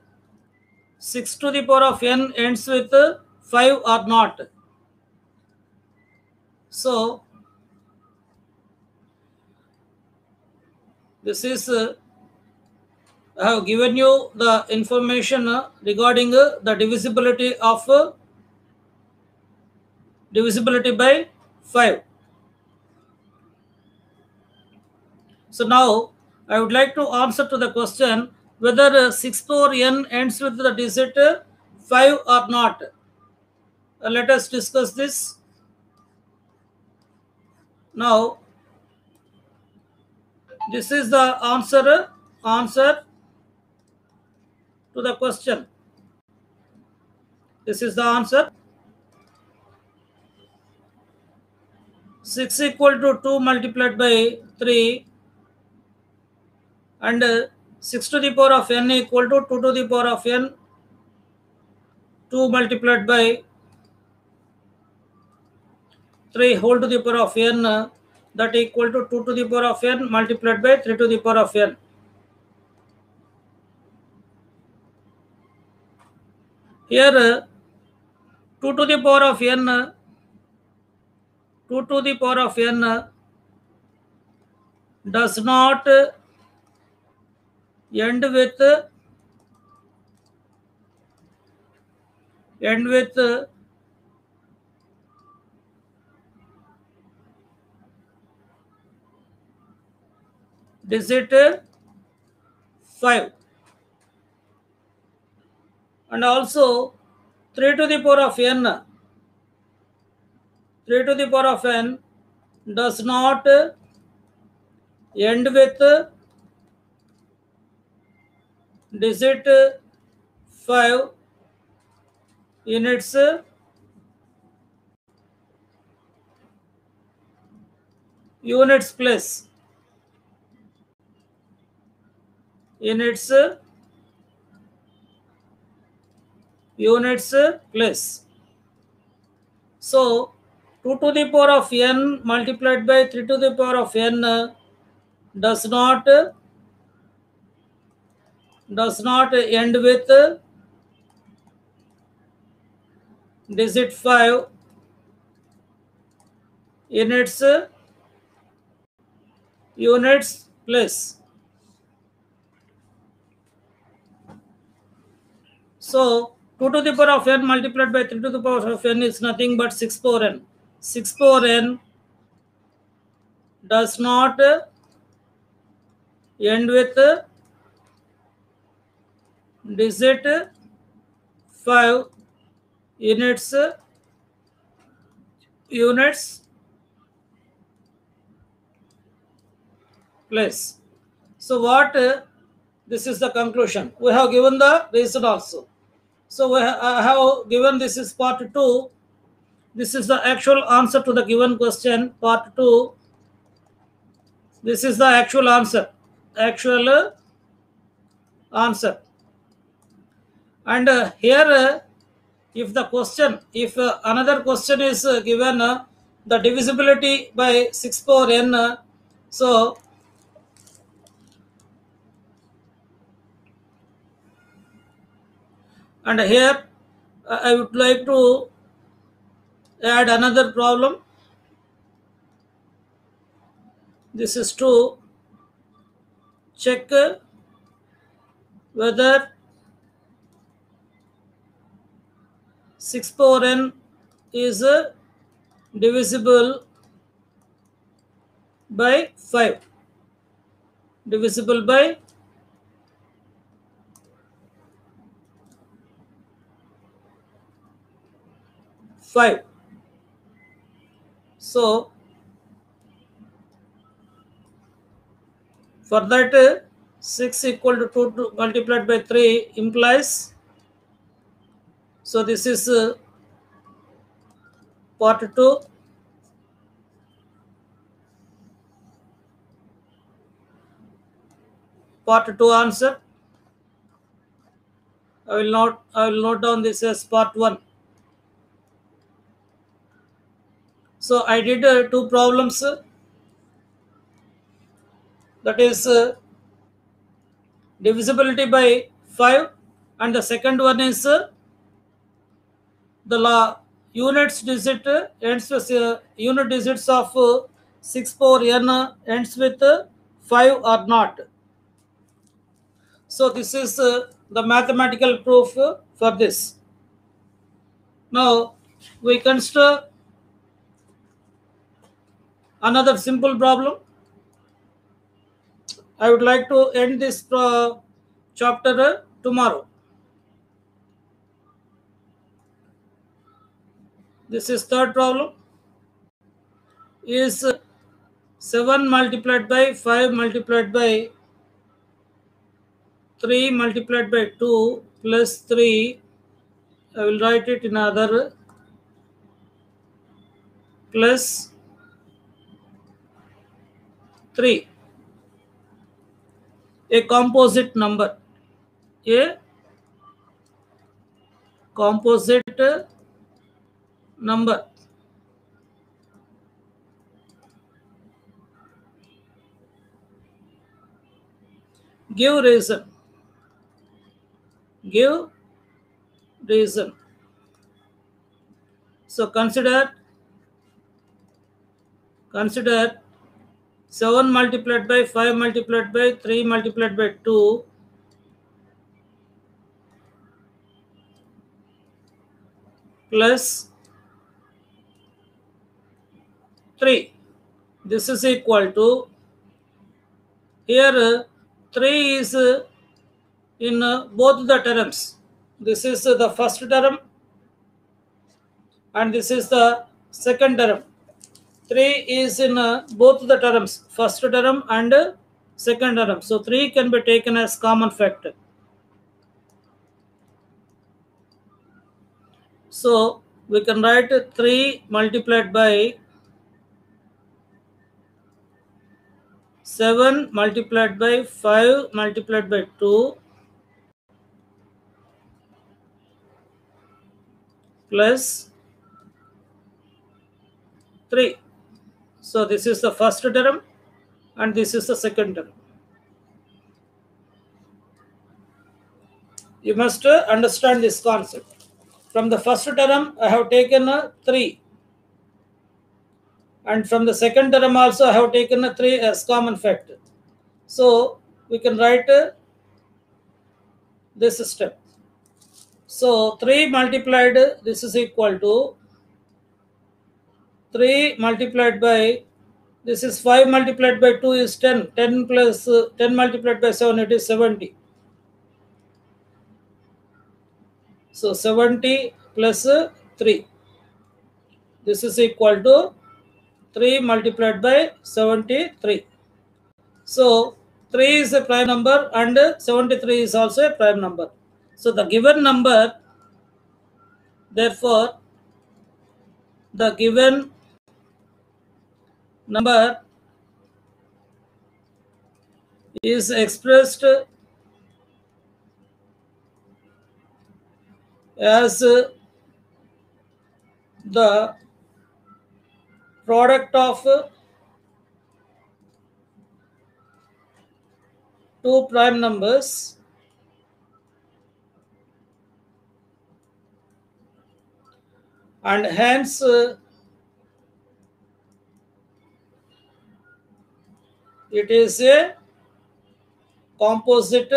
6 to the power of n ends with 5 or not. So this is I have given you the information regarding the divisibility by 5. So now I would like to answer to the question whether 6 power n ends with the digit 5 or not. Let us discuss this. Now this is the answer to the question. This is the answer. 6 equal to 2 multiplied by 3, and 6 to the power of n equal to 2 to the power of n, 2 multiplied by 3 whole to the power of n, that equal to 2 to the power of n multiplied by 3 to the power of n. Here 2 to the power of n, 2 to the power of n does not end with digit 5, and also 3 to the power of n, 3 to the power of n does not end with digit 5 in its units place. In its units place. So 2 to the power of n multiplied by 3 to the power of n does not end with digit 5 in its units place. So 2 to the power of n multiplied by 3 to the power of n is nothing but 6 power n. 6 power n does not end with digit 5 in its units place. So what this is the conclusion. We have given the reason also. So I have given this is part 2. This is the actual answer to the given question, part 2. This is the actual answer. And here if another question is given the divisibility by 6 power n, so and here I would like to add another problem. This is to check whether 6 power n is divisible by 5. Divisible by 5. So for that 6 equal to 2 multiplied by 3 implies, so this is part 2. Part 2 answer. I will note down this as part 1. So I did 2 problems. That is divisibility by 5, and the second one is the law units digit ends with unit digits of 6 power n ends with 5 or not. So this is the mathematical proof for this. Now we consider another simple problem. I would like to end this chapter tomorrow. This is third problem. Is 7 multiplied by 5 multiplied by 3 multiplied by 2 plus 3. I will write it in other, plus 3. A composite number. A composite number. Give reason. Give reason. So consider 7 multiplied by 5 multiplied by 3 multiplied by 2 plus 3. This is equal to, here 3 is in both the terms. This is the first term and this is the second term. 3 is in both the terms, first term and second term. So 3 can be taken as common factor. So we can write 3 multiplied by 7 multiplied by 5 multiplied by 2 plus 3. So this is the first term and this is the second term. You must understand this concept. From the first term I have taken 3, and from the second term also I have taken 3 as common factor. So we can write this step. So 3 multiplied, this is equal to 3 multiplied by, this is 5 multiplied by 2 is 10. 10 plus 10 multiplied by 7, it is 70. So 70 plus 3. This is equal to 3 multiplied by 73. So 3 is a prime number and 73 is also a prime number. So the given number, therefore, the given number is expressed as the product of two prime numbers and hence it is a composite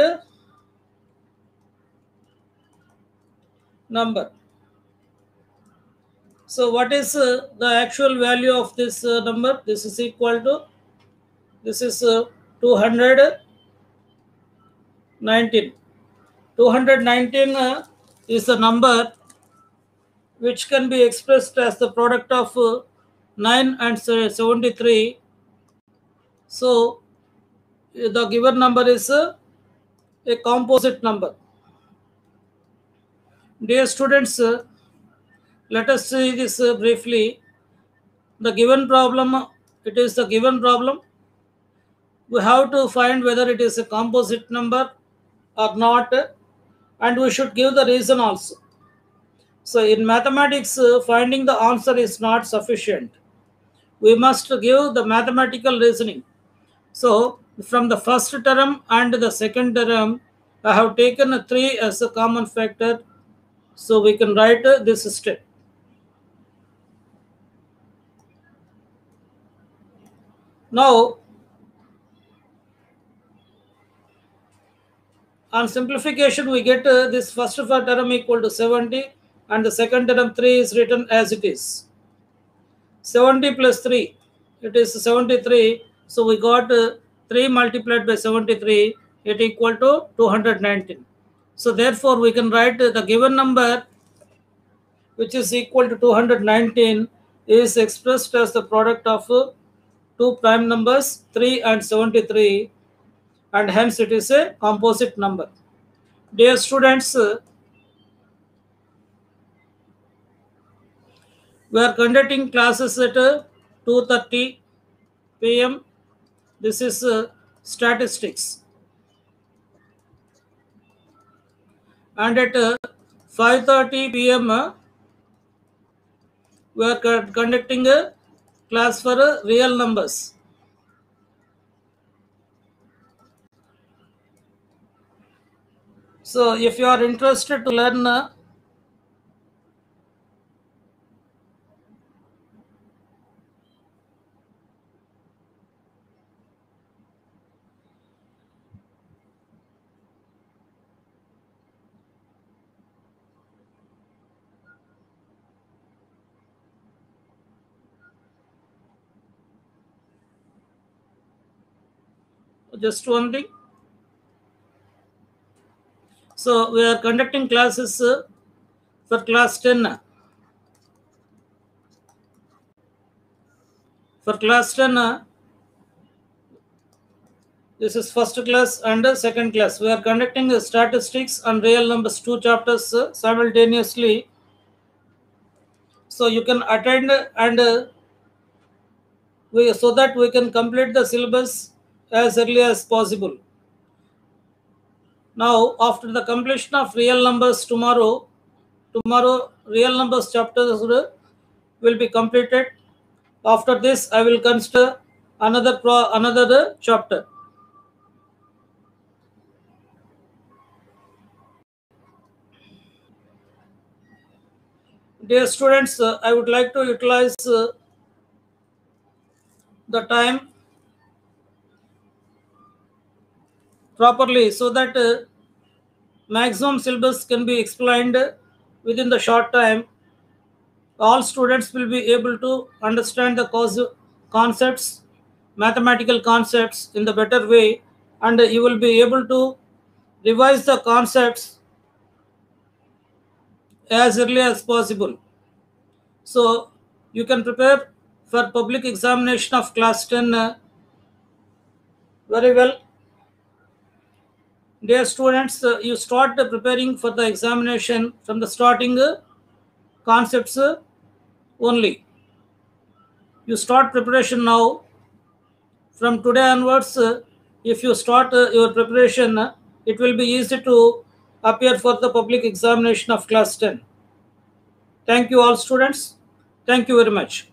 number. So what is the actual value of this number? This is equal to, this is 219. 219 is the number which can be expressed as the product of 9 and 73. So the given number is a composite number. Dear students, let us see this briefly. The given problem, it is the given problem. We have to find whether it is a composite number or not, and we should give the reason also. So in mathematics, finding the answer is not sufficient. We must give the mathematical reasoning. So from the first term and the second term, I have taken a 3 as a common factor. So we can write this step. Now, on simplification, we get this first term equal to 70, and the second term 3 is written as it is. 70 plus 3, it is 73. So we got 3 multiplied by 73, it equal to 219. So therefore, we can write the given number, which is equal to 219, is expressed as the product of two prime numbers 3 and 73, and hence it is a composite number. Dear students, we are conducting classes at 2:30 p.m. This is statistics, and at 5:30 p.m. We are conducting a class for real numbers. So if you are interested to learn just one thing. So we are conducting classes for class 10. For class 10, this is first class and second class. We are conducting statistics and real numbers, 2 chapters simultaneously. So you can attend and so that we can complete the syllabus as early as possible. Now, after the completion of real numbers tomorrow real numbers chapters will be completed. After this, I will consider another chapter. Dear students, I would like to utilize the time properly so that maximum syllabus can be explained within the short time. All students will be able to understand the concepts, mathematical concepts in the better way, and you will be able to revise the concepts as early as possible. So you can prepare for public examination of class 10 very well. Dear students, you start preparing for the examination from the starting concepts only. You start preparation now. From today onwards, if you start your preparation, it will be easy to appear for the public examination of class 10. Thank you all students. Thank you very much.